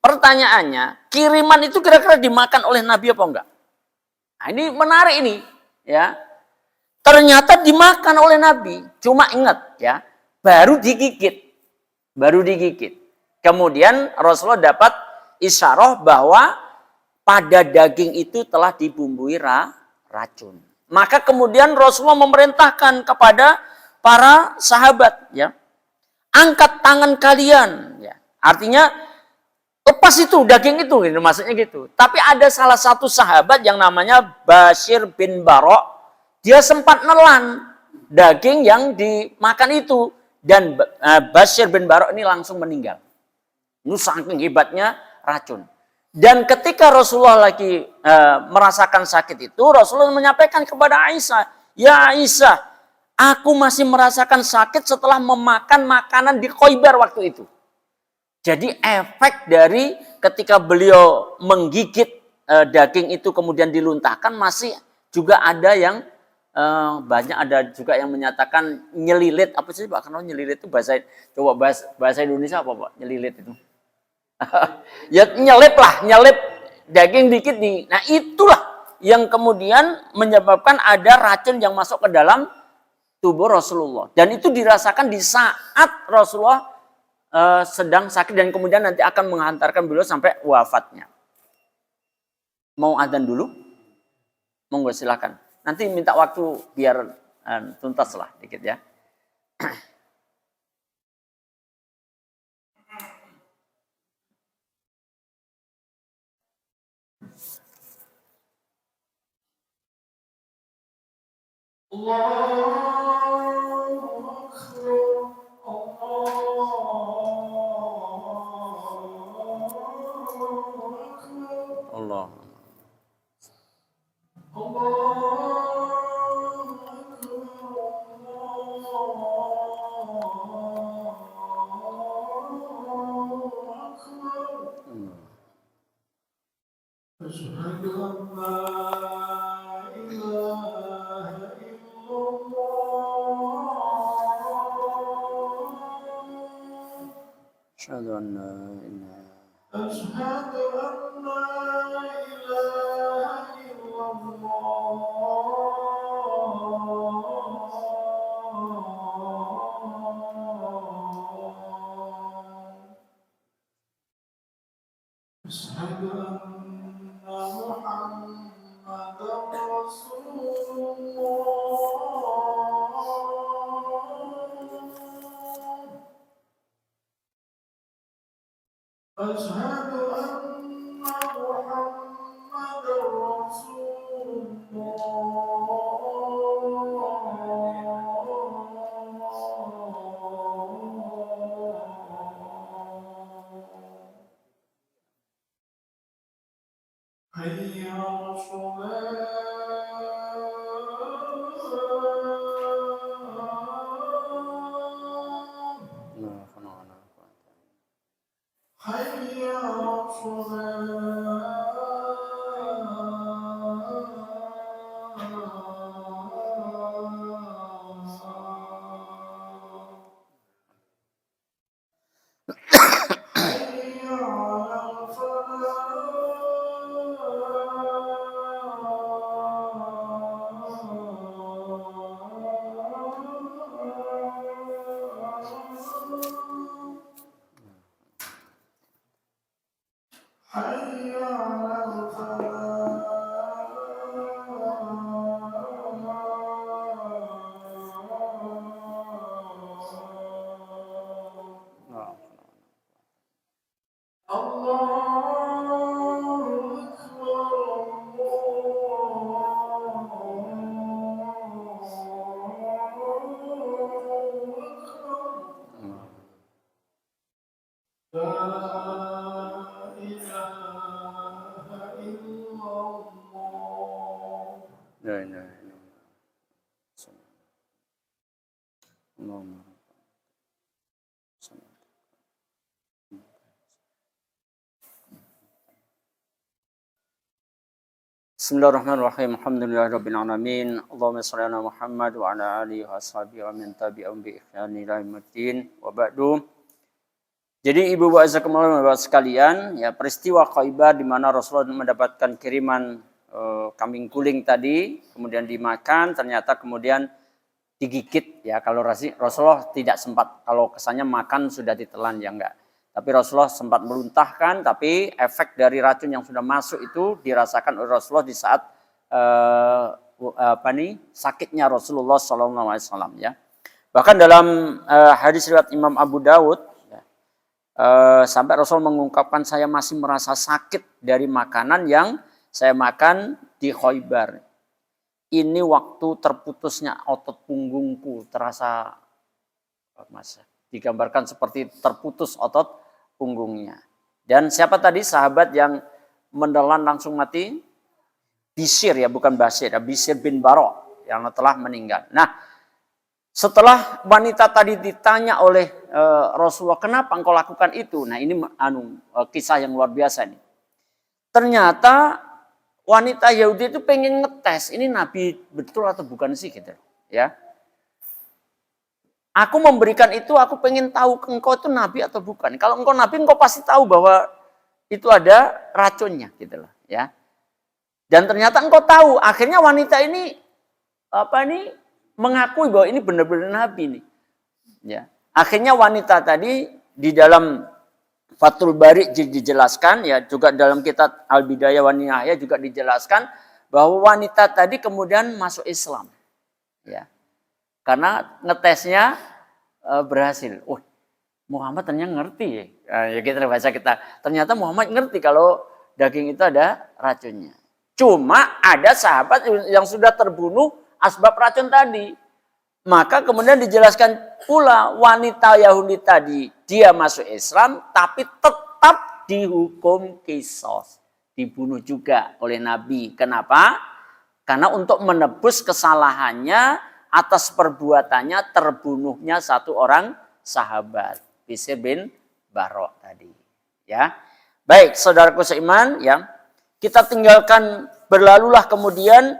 Pertanyaannya, kiriman itu kira-kira dimakan oleh Nabi apa enggak? Nah, ini menarik ini. Ya, ternyata dimakan oleh Nabi. Cuma ingat ya, baru digigit. Kemudian Rasulullah dapat isyarah bahwa pada daging itu telah dibumbui racun. Maka kemudian Rasulullah memerintahkan kepada para sahabat, ya, angkat tangan kalian. Ya. Artinya lepas itu daging itu, gitu, maksudnya gitu. Tapi ada salah satu sahabat yang namanya Bashir bin Barok, dia sempat nelan daging yang dimakan itu, dan Bashir bin Barok ini langsung meninggal. Ini saking hebatnya racun. Dan ketika Rasulullah lagi merasakan sakit itu, Rasulullah menyampaikan kepada Aisyah, ya Aisyah, aku masih merasakan sakit setelah memakan makanan di Khaybar waktu itu. Jadi efek dari ketika beliau menggigit daging itu kemudian diluntahkan, masih juga ada yang banyak ada juga yang menyatakan nyelilit. Apa sih Pak? Karena nyelilit itu bahasa Indonesia apa Pak? Nyelilit itu. Ya nyelip daging dikit nih. Nah itulah yang kemudian menyebabkan ada racun yang masuk ke dalam tubuh Rasulullah. Dan itu dirasakan di saat Rasulullah sedang sakit dan kemudian nanti akan menghantarkan beliau sampai wafatnya. Mau adzan dulu? Monggo silakan. Nanti minta waktu biar tuntas lah dikit ya. Allah. أشهد أن لا إله أشهد أن لا إله إلا الله أشهد أن محمدا رسول الله أشهد أن محمدا رسول الله حي على الصلاة حي على الصلاة حي على الفلاح حي على الفلاح الله لا إله إلا الله اللهم Bismillahirrahmanirrahim. Alhamdulillahirabbil alamin. Allahumma shalli ala Muhammad wa ala alihi wa sahbihi wa man tabi'ahum bi ihsan ila yaumil wa ba'du. Jadi Ibu Bapak Bapak sekalian, ya peristiwa Khaibar di mana Rasulullah mendapatkan kiriman kambing guling tadi, kemudian dimakan, ternyata kemudian digigit ya. Kalau Rasulullah tidak sempat, kalau kesannya makan sudah ditelan ya enggak. Tapi Rasulullah sempat meluntahkan, tapi efek dari racun yang sudah masuk itu dirasakan oleh Rasulullah di saat sakitnya Rasulullah SAW ya. Bahkan dalam hadis riwayat Imam Abu Dawud ya, sampai Rasul mengungkapkan saya masih merasa sakit dari makanan yang saya makan di Khaibar. Ini waktu terputusnya otot punggungku terasa digambarkan seperti terputus otot punggungnya. Dan siapa tadi sahabat yang menelan langsung mati? Bisir ya, bukan Basir, ya, Bisir bin Bara yang telah meninggal. Nah, setelah wanita tadi ditanya oleh Rasulullah, kenapa engkau lakukan itu? Nah, ini kisah yang luar biasa nih. Ternyata wanita Yahudi itu pengen ngetes, ini Nabi betul atau bukan sih gitu, ya. Aku memberikan itu, aku pengen tahu engkau itu Nabi atau bukan. Kalau engkau Nabi, engkau pasti tahu bahwa itu ada racunnya, gitu loh, ya. Dan ternyata engkau tahu, akhirnya wanita ini mengakui bahwa ini benar-benar Nabi nih. Ya. Akhirnya wanita tadi di dalam Fathul Bari dijelaskan, ya juga dalam kitab Al-Bidayah wa Nihayah juga dijelaskan bahwa wanita tadi kemudian masuk Islam. Ya. Karena ngetesnya berhasil. Oh, Muhammad ternyata ngerti ya. Ya kita baca ternyata Muhammad ngerti kalau daging itu ada racunnya. Cuma ada sahabat yang sudah terbunuh asbab racun tadi. Maka kemudian dijelaskan pula wanita Yahudi tadi dia masuk Islam tapi tetap dihukum kisos. Dibunuh juga oleh Nabi. Kenapa? Karena untuk menebus kesalahannya atas perbuatannya terbunuhnya satu orang sahabat. Bishr bin Barok tadi. Ya. Baik, saudaraku seiman, ya. Kita tinggalkan berlalulah kemudian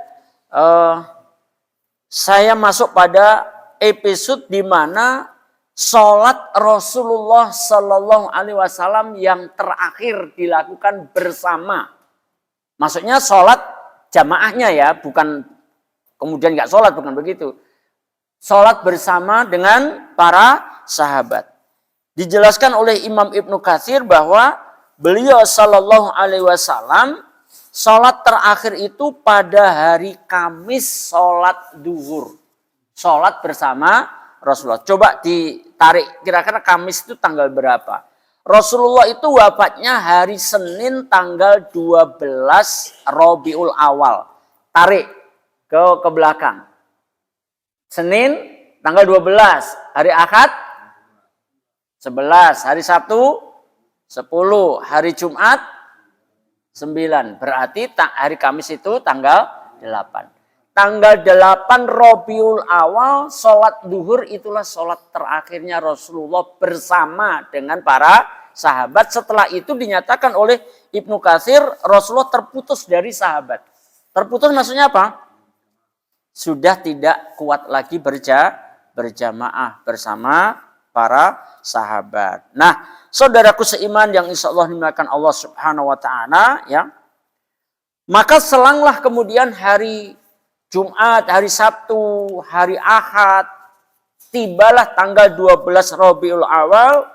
saya masuk pada episode di mana sholat Rasulullah Sallallahu Alaihi Wasallam yang terakhir dilakukan bersama. Maksudnya sholat jamaahnya ya, bukan kemudian nggak sholat, bukan begitu. Sholat bersama dengan para sahabat. Dijelaskan oleh Imam Ibnu Katsir bahwa beliau Sallallahu Alaihi Wasallam sholat terakhir itu pada hari Kamis sholat duhur. Sholat bersama Rasulullah. Coba ditarik, kira-kira Kamis itu tanggal berapa? Rasulullah itu wafatnya hari Senin tanggal 12 Rabiul Awal. Tarik ke belakang. Senin tanggal 12. Hari Ahad 11. Hari Sabtu 10. Hari Jumat 9. Berarti hari Kamis itu tanggal 8. Tanggal 8 Rabiul Awal, sholat duhur itulah sholat terakhirnya Rasulullah bersama dengan para sahabat. Setelah itu dinyatakan oleh Ibnu Katsir, Rasulullah terputus dari sahabat. Terputus maksudnya apa? Sudah tidak kuat lagi berjamaah bersama para sahabat. Nah, saudaraku seiman yang insya Allah dimuliakan Allah Subhanahu wa Ta'ala, ya. Maka selanglah kemudian hari Jumat, hari Sabtu, hari Ahad, tibalah tanggal 12 Rabiul Awal,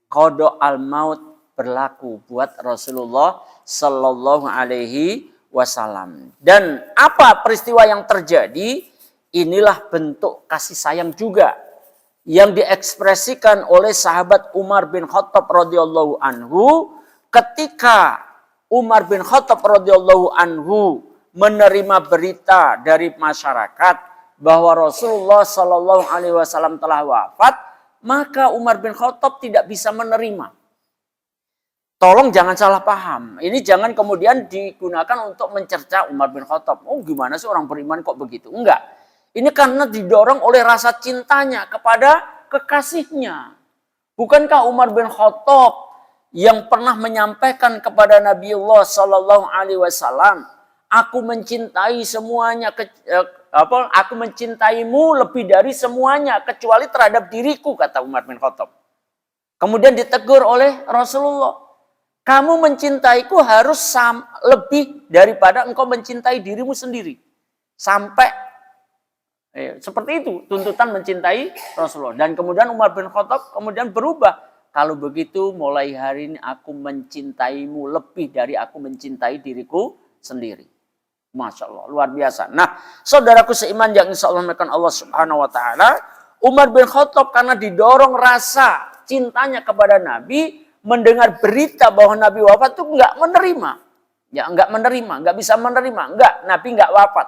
qada al-maut berlaku buat Rasulullah Sallallahu Alaihi Wasallam. Dan apa peristiwa yang terjadi? Inilah bentuk kasih sayang juga yang diekspresikan oleh sahabat Umar bin Khattab radhiyallahu anhu ketika Umar bin Khattab radhiyallahu anhu menerima berita dari masyarakat bahwa Rasulullah Shallallahu Alaihi Wasallam telah wafat, maka Umar bin Khattab tidak bisa menerima. Tolong jangan salah paham. Ini jangan kemudian digunakan untuk mencerca Umar bin Khattab. Oh, gimana sih orang beriman kok begitu? Enggak. Ini karena didorong oleh rasa cintanya kepada kekasihnya. Bukankah Umar bin Khattab yang pernah menyampaikan kepada Nabiullah Shallallahu Alaihi Wasallam, aku mencintai semuanya, aku mencintaimu lebih dari semuanya kecuali terhadap diriku, kata Umar bin Khattab. Kemudian ditegur oleh Rasulullah, kamu mencintaiku harus lebih daripada engkau mencintai dirimu sendiri. Sampai seperti itu tuntutan mencintai Rasulullah. Dan kemudian Umar bin Khattab kemudian berubah. Kalau begitu mulai hari ini aku mencintaimu lebih dari aku mencintai diriku sendiri. Masya Allah, luar biasa. Nah, saudaraku seiman yang insya Allah mekan Allah Subhanahu Wa Taala, Umar bin Khattab karena didorong rasa cintanya kepada Nabi, mendengar berita bahwa Nabi wafat itu nggak menerima, ya nggak menerima, nggak bisa menerima, Nabi nggak wafat,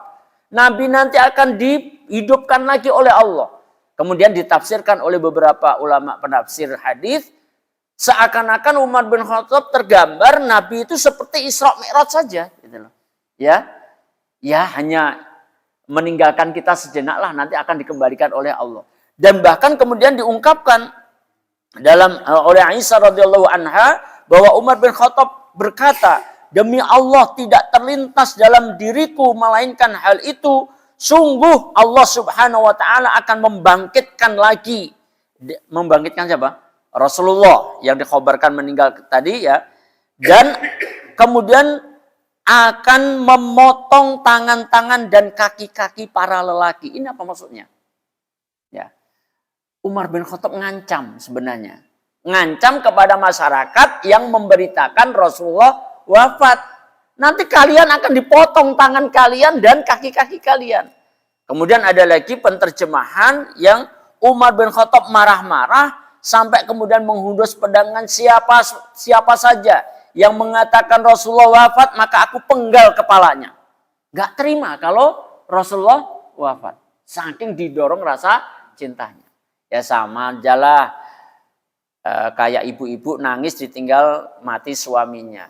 Nabi nanti akan dihidupkan lagi oleh Allah. Kemudian ditafsirkan oleh beberapa ulama penafsir hadis, seakan-akan Umar bin Khattab tergambar Nabi itu seperti Isra Mi'raj saja, gitu loh, ya. Ya hanya meninggalkan kita sejenak lah, nanti akan dikembalikan oleh Allah. Dan bahkan kemudian diungkapkan oleh Aisyah radhiyallahu anha bahwa Umar bin Khattab berkata, demi Allah tidak terlintas dalam diriku melainkan hal itu, sungguh Allah Subhanahu wa Ta'ala akan membangkitkan lagi. Membangkitkan siapa? Rasulullah yang dikhabarkan meninggal tadi, ya. Dan kemudian akan memotong tangan-tangan dan kaki-kaki para lelaki. Ini apa maksudnya? Ya. Umar bin Khattab ngancam sebenarnya. Ngancam kepada masyarakat yang memberitakan Rasulullah wafat. Nanti kalian akan dipotong tangan kalian dan kaki-kaki kalian. Kemudian ada lagi penterjemahan yang Umar bin Khattab marah-marah sampai kemudian menghunus pedangan siapa saja yang mengatakan Rasulullah wafat, maka aku penggal kepalanya. Gak terima kalau Rasulullah wafat. Saking didorong rasa cintanya. Ya sama ajalah kayak ibu-ibu nangis ditinggal mati suaminya.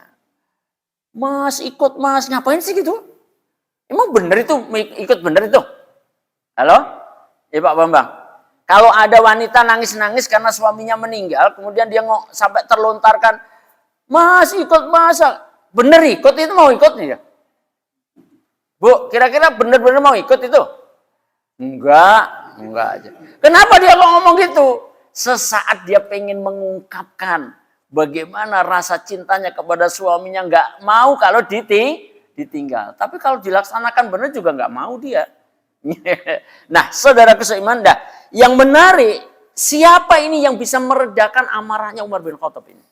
Mas ikut mas, ngapain sih gitu? Emang bener itu, ikut bener itu? Halo? Ya Pak Bambang. Kalau ada wanita nangis-nangis karena suaminya meninggal, kemudian dia sampai terlontarkan, mas ikut masa, bener ikut itu mau ikut nih ya? Bu, kira-kira bener-bener mau ikut itu? Enggak aja. Kenapa dia kok ngomong gitu? Sesaat dia pengen mengungkapkan bagaimana rasa cintanya kepada suaminya, enggak mau kalau ditinggal. Tapi kalau dilaksanakan benar juga enggak mau dia. Nah, saudara seiman, yang menarik, siapa ini yang bisa meredakan amarahnya Umar bin Khattab ini?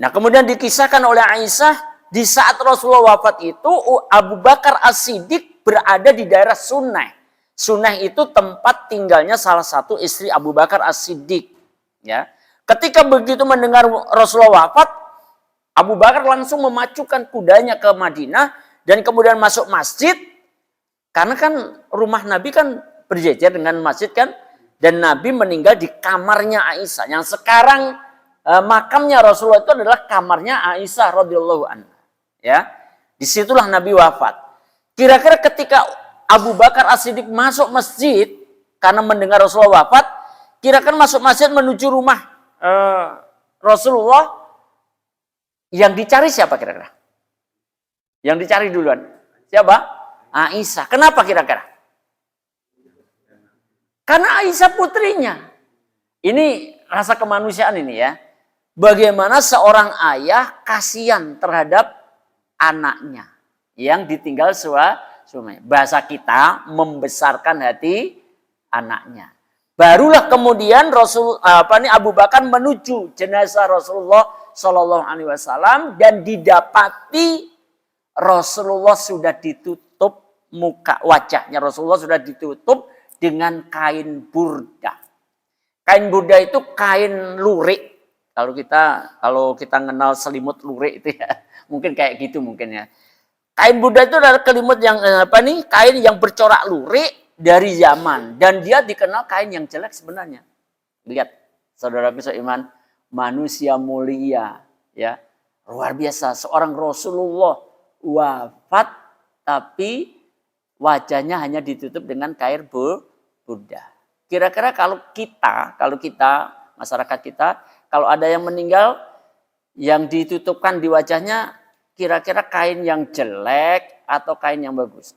Nah, kemudian dikisahkan oleh Aisyah, di saat Rasulullah wafat itu, Abu Bakar As-Siddiq berada di daerah Sunnah. Sunnah itu tempat tinggalnya salah satu istri Abu Bakar As-Siddiq. Ya. Ketika begitu mendengar Rasulullah wafat, Abu Bakar langsung memacukan kudanya ke Madinah dan kemudian masuk masjid. Karena kan rumah Nabi kan berjejer dengan masjid kan. Dan Nabi meninggal di kamarnya Aisyah. Yang sekarang makamnya Rasulullah itu adalah kamarnya Aisyah radhiyallahu anha. Ya, disitulah Nabi wafat. Kira-kira ketika Abu Bakar As-Siddiq masuk masjid karena mendengar Rasulullah wafat, kira-kira masuk masjid menuju rumah Rasulullah, yang dicari siapa kira-kira? Yang dicari duluan siapa? Aisyah. Kenapa kira-kira? Karena Aisyah putrinya. Ini rasa kemanusiaan ini ya. Bagaimana seorang ayah kasihan terhadap anaknya yang ditinggal suami. Bahasa kita membesarkan hati anaknya. Barulah kemudian Abu Bakar menuju jenazah Rasulullah Shallallahu Alaihi Wasallam dan didapati Rasulullah sudah ditutup muka, wajahnya Rasulullah sudah ditutup dengan kain burda. Kain burda itu kain lurik. Kalau kita kenal selimut lurik itu ya, mungkin kayak gitu mungkin ya. Kain burda itu adalah selimut yang kain yang bercorak lurik dari Yaman dan dia dikenal kain yang jelek sebenarnya. Lihat, saudaraku seiman, manusia mulia ya. Luar biasa, seorang Rasulullah wafat tapi wajahnya hanya ditutup dengan kain burda. Kira-kira kalau kita masyarakat kita, kalau ada yang meninggal yang ditutupkan di wajahnya, kira-kira kain yang jelek atau kain yang bagus?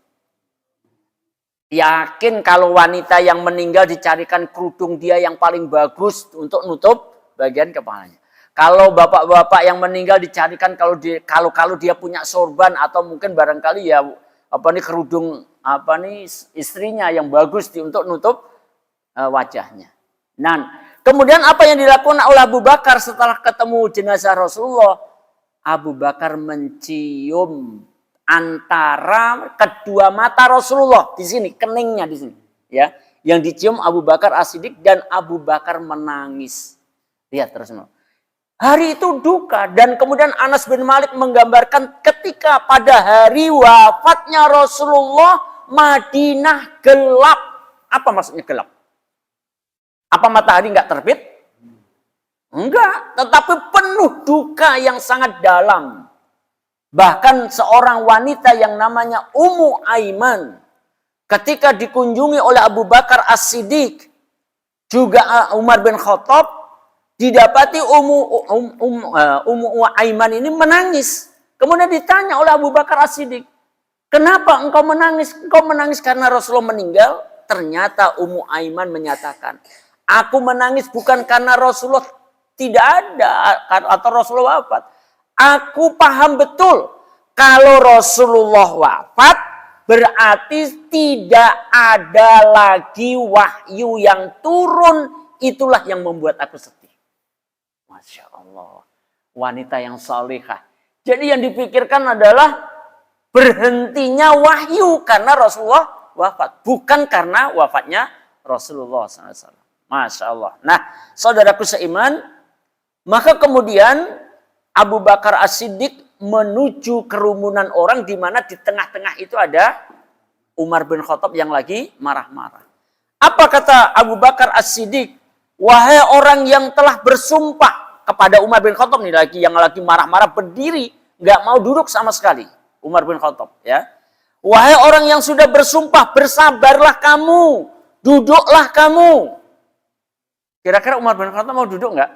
Yakin kalau wanita yang meninggal dicarikan kerudung dia yang paling bagus untuk nutup bagian kepalanya. Kalau bapak-bapak yang meninggal dicarikan kalau dia punya sorban atau mungkin barangkali ya kerudung istrinya yang bagus untuk nutup wajahnya. Nah, kemudian apa yang dilakukan oleh Abu Bakar setelah ketemu jenazah Rasulullah? Abu Bakar mencium antara kedua mata Rasulullah di sini, keningnya di sini, ya. Yang dicium Abu Bakar As-Siddiq dan Abu Bakar menangis. Lihat terus. Hari itu duka dan kemudian Anas bin Malik menggambarkan ketika pada hari wafatnya Rasulullah Madinah gelap. Apa maksudnya gelap? Apa matahari nggak terbit? Enggak, tetapi penuh duka yang sangat dalam. Bahkan seorang wanita yang namanya Ummu Aiman ketika dikunjungi oleh Abu Bakar As-Siddiq juga Umar bin Khattab, didapati Ummu Aiman ini menangis. Kemudian ditanya oleh Abu Bakar As-Siddiq, kenapa engkau menangis? Engkau menangis karena Rasulullah meninggal? Ternyata Ummu Aiman menyatakan, aku menangis bukan karena Rasulullah tidak ada atau Rasulullah wafat. Aku paham betul Kalau Rasulullah wafat, berarti tidak ada lagi wahyu yang turun. Itulah yang membuat aku sedih. Masya Allah. Wanita yang salihah. Jadi yang dipikirkan adalah berhentinya wahyu karena Rasulullah wafat. Bukan karena wafatnya Rasulullah SAW. Masya Allah. Nah, saudaraku seiman, maka kemudian Abu Bakar As-Siddiq menuju kerumunan orang di mana di tengah-tengah itu ada Umar bin Khattab yang lagi marah-marah. Apa kata Abu Bakar As-Siddiq? Wahai orang yang telah bersumpah kepada Umar bin Khattab nih yang lagi marah-marah berdiri, nggak mau duduk sama sekali. Umar bin Khattab, ya. Wahai orang yang sudah bersumpah, bersabarlah kamu, duduklah kamu. Kira-kira Umar bin Khattab mau duduk nggak?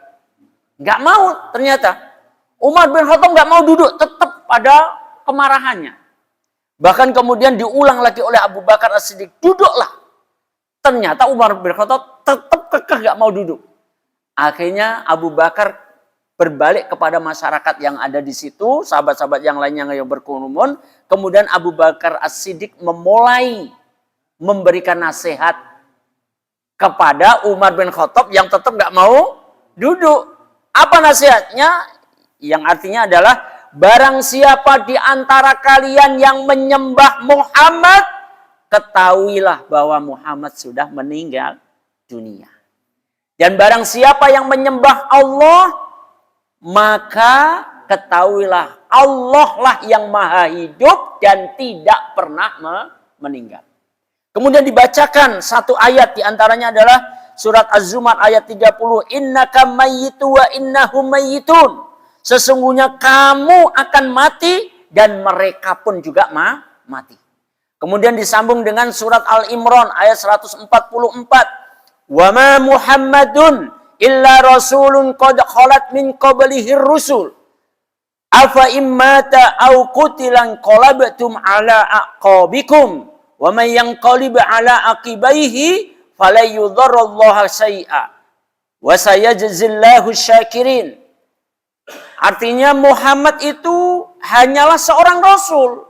Nggak mau ternyata. Umar bin Khattab nggak mau duduk, tetap pada kemarahannya. Bahkan kemudian diulang lagi oleh Abu Bakar As-Siddiq, duduklah. Ternyata Umar bin Khattab tetap kekeh nggak mau duduk. Akhirnya Abu Bakar berbalik kepada masyarakat yang ada di situ, sahabat-sahabat yang lainnya yang berkerumun. Kemudian Abu Bakar As-Siddiq memulai memberikan nasihat kepada Umar bin Khattab yang tetap nggak mau duduk. Apa nasihatnya? Yang artinya adalah barang siapa di antara kalian yang menyembah Muhammad, ketahuilah bahwa Muhammad sudah meninggal dunia. Dan barang siapa yang menyembah Allah, maka ketahuilah Allah lah yang maha hidup dan tidak pernah meninggal. Kemudian dibacakan satu ayat, di antaranya adalah surat Az-Zumar ayat 30. Innaka mayyitu wa innahum mayyitun. Sesungguhnya kamu akan mati dan mereka pun juga mati. Kemudian disambung dengan surat Al-Imran ayat 144. Wa ma Muhammadun illa rasulun qad khalat min qablihir rusul. Afa immata au qutilan qalabtum ala aqabikum. Wa man yanqalib ala aqibaihi falayudharrallaha syai'a. Wa sayajzillahu syakirin. Artinya Muhammad itu hanyalah seorang rasul.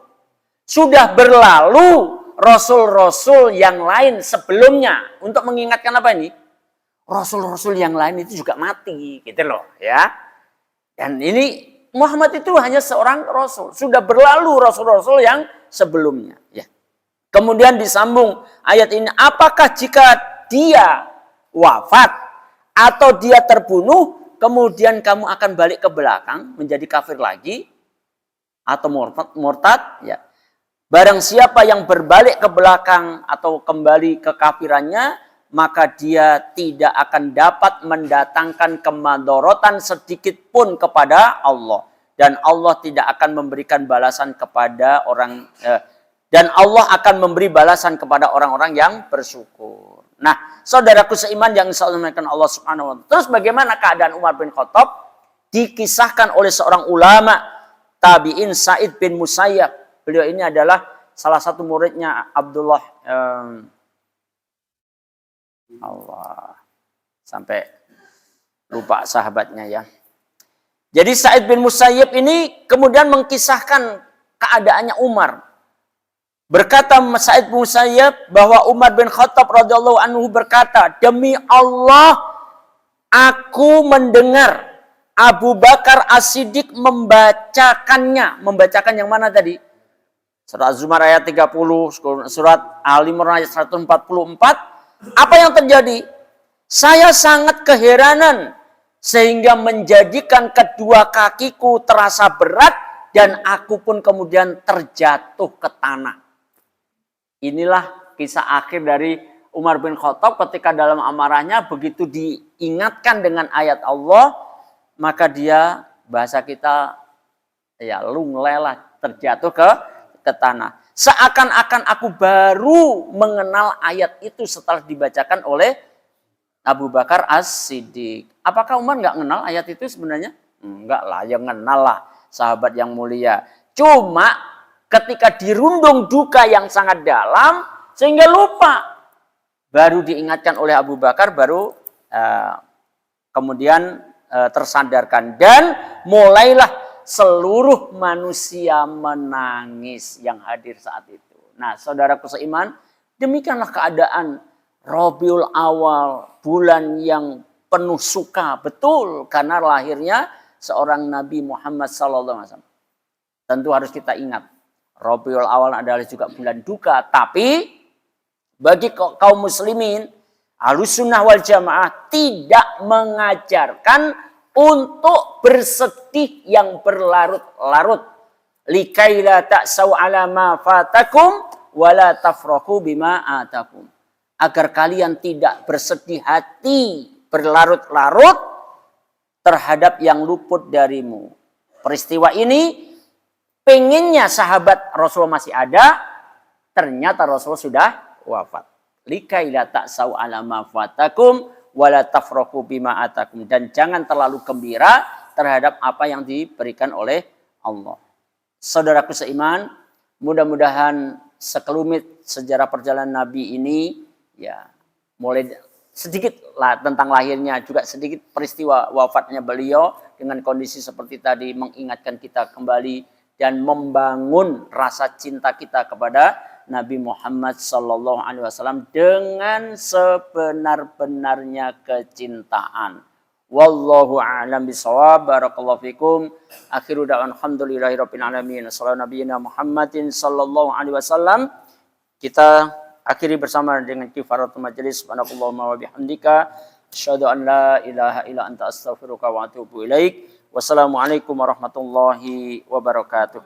Sudah berlalu rasul-rasul yang lain sebelumnya. Untuk mengingatkan apa ini? Rasul-rasul yang lain itu juga mati, gitu loh, ya. Dan ini Muhammad itu hanya seorang rasul. Sudah berlalu rasul-rasul yang sebelumnya, ya. Kemudian disambung ayat ini, apakah jika dia wafat atau dia terbunuh, kemudian kamu akan balik ke belakang menjadi kafir lagi atau murtad, ya. Barang siapa yang berbalik ke belakang atau kembali ke kafirannya, maka dia tidak akan dapat mendatangkan kemadharatan sedikit pun kepada Allah, dan Allah tidak akan memberikan balasan kepada dan Allah akan memberi balasan kepada orang-orang yang bersyukur. Nah, saudaraku seiman yang disampaikan Allah Subhanahu wa taala. Terus bagaimana keadaan Umar bin Khattab? Dikisahkan oleh seorang ulama tabi'in Sa'id bin Musayyab. Beliau ini adalah salah satu muridnya Abdullah Allah. Sampai lupa sahabatnya, ya. Jadi Sa'id bin Musayyab ini kemudian mengkisahkan keadaannya Umar. Berkata Sa'id bin Musayyab bahwa Umar bin Khattab radhiyallahu anhu berkata, demi Allah, aku mendengar Abu Bakar As-Siddiq membacakannya. Membacakan yang mana tadi? Surat Az-Zumar ayat 30, surat Al-Imran ayat 144. Apa yang terjadi? Saya sangat keheranan sehingga menjadikan kedua kakiku terasa berat dan aku pun kemudian terjatuh ke tanah. Inilah kisah akhir dari Umar bin Khattab ketika dalam amarahnya begitu diingatkan dengan ayat Allah, maka dia, bahasa kita, ya lunglelah, terjatuh ke tanah. Seakan-akan aku baru mengenal ayat itu setelah dibacakan oleh Abu Bakar As-Siddiq. Apakah Umar nggak kenal ayat itu sebenarnya? Enggak lah, yang kenal lah, sahabat yang mulia. Cuma ketika dirundung duka yang sangat dalam sehingga lupa. Baru diingatkan oleh Abu Bakar, baru kemudian tersadarkan. Dan mulailah seluruh manusia menangis yang hadir saat itu. Nah, saudaraku seiman, demikianlah keadaan Rabiul Awal, bulan yang penuh suka, betul, karena lahirnya seorang Nabi Muhammad SAW. Tentu harus kita ingat, Rabiul Awal adalah juga bulan duka, tapi bagi kaum muslimin, Ahlussunnah wal Jamaah tidak mengajarkan untuk bersedih yang berlarut-larut. Likaila ta'sau ala ma fatakum wala tafrahu bima atakum. Agar kalian tidak bersedih hati, berlarut-larut terhadap yang luput darimu. Peristiwa ini pengennya sahabat Rasul masih ada, ternyata Rasul sudah wafat. Likaila ta'sau ala ma fatakum wala tafrahu bima atakum, dan jangan terlalu gembira terhadap apa yang diberikan oleh Allah. Saudaraku seiman, mudah-mudahan sekelumit sejarah perjalanan Nabi ini ya mulai sedikit lah tentang lahirnya, juga sedikit peristiwa wafatnya beliau dengan kondisi seperti tadi mengingatkan kita kembali dan membangun rasa cinta kita kepada Nabi Muhammad Sallallahu Alaihi Wasallam dengan sebenar-benarnya kecintaan. Wallahu a'lam bishawab. Barakallahu fikum. Akhiru da'wan alhamdulillahirabbil alamin. Sallallahu nabiyina Muhammadin sallallahu alaihi wasallam. Kita akhiri bersama dengan kifaratul majelis. Subhanakallahumma wa bihamdika asyhadu an la ilaha illa anta astaghfiruka wa atubu ilaik. Wassalamualaikum warahmatullahi wabarakatuh.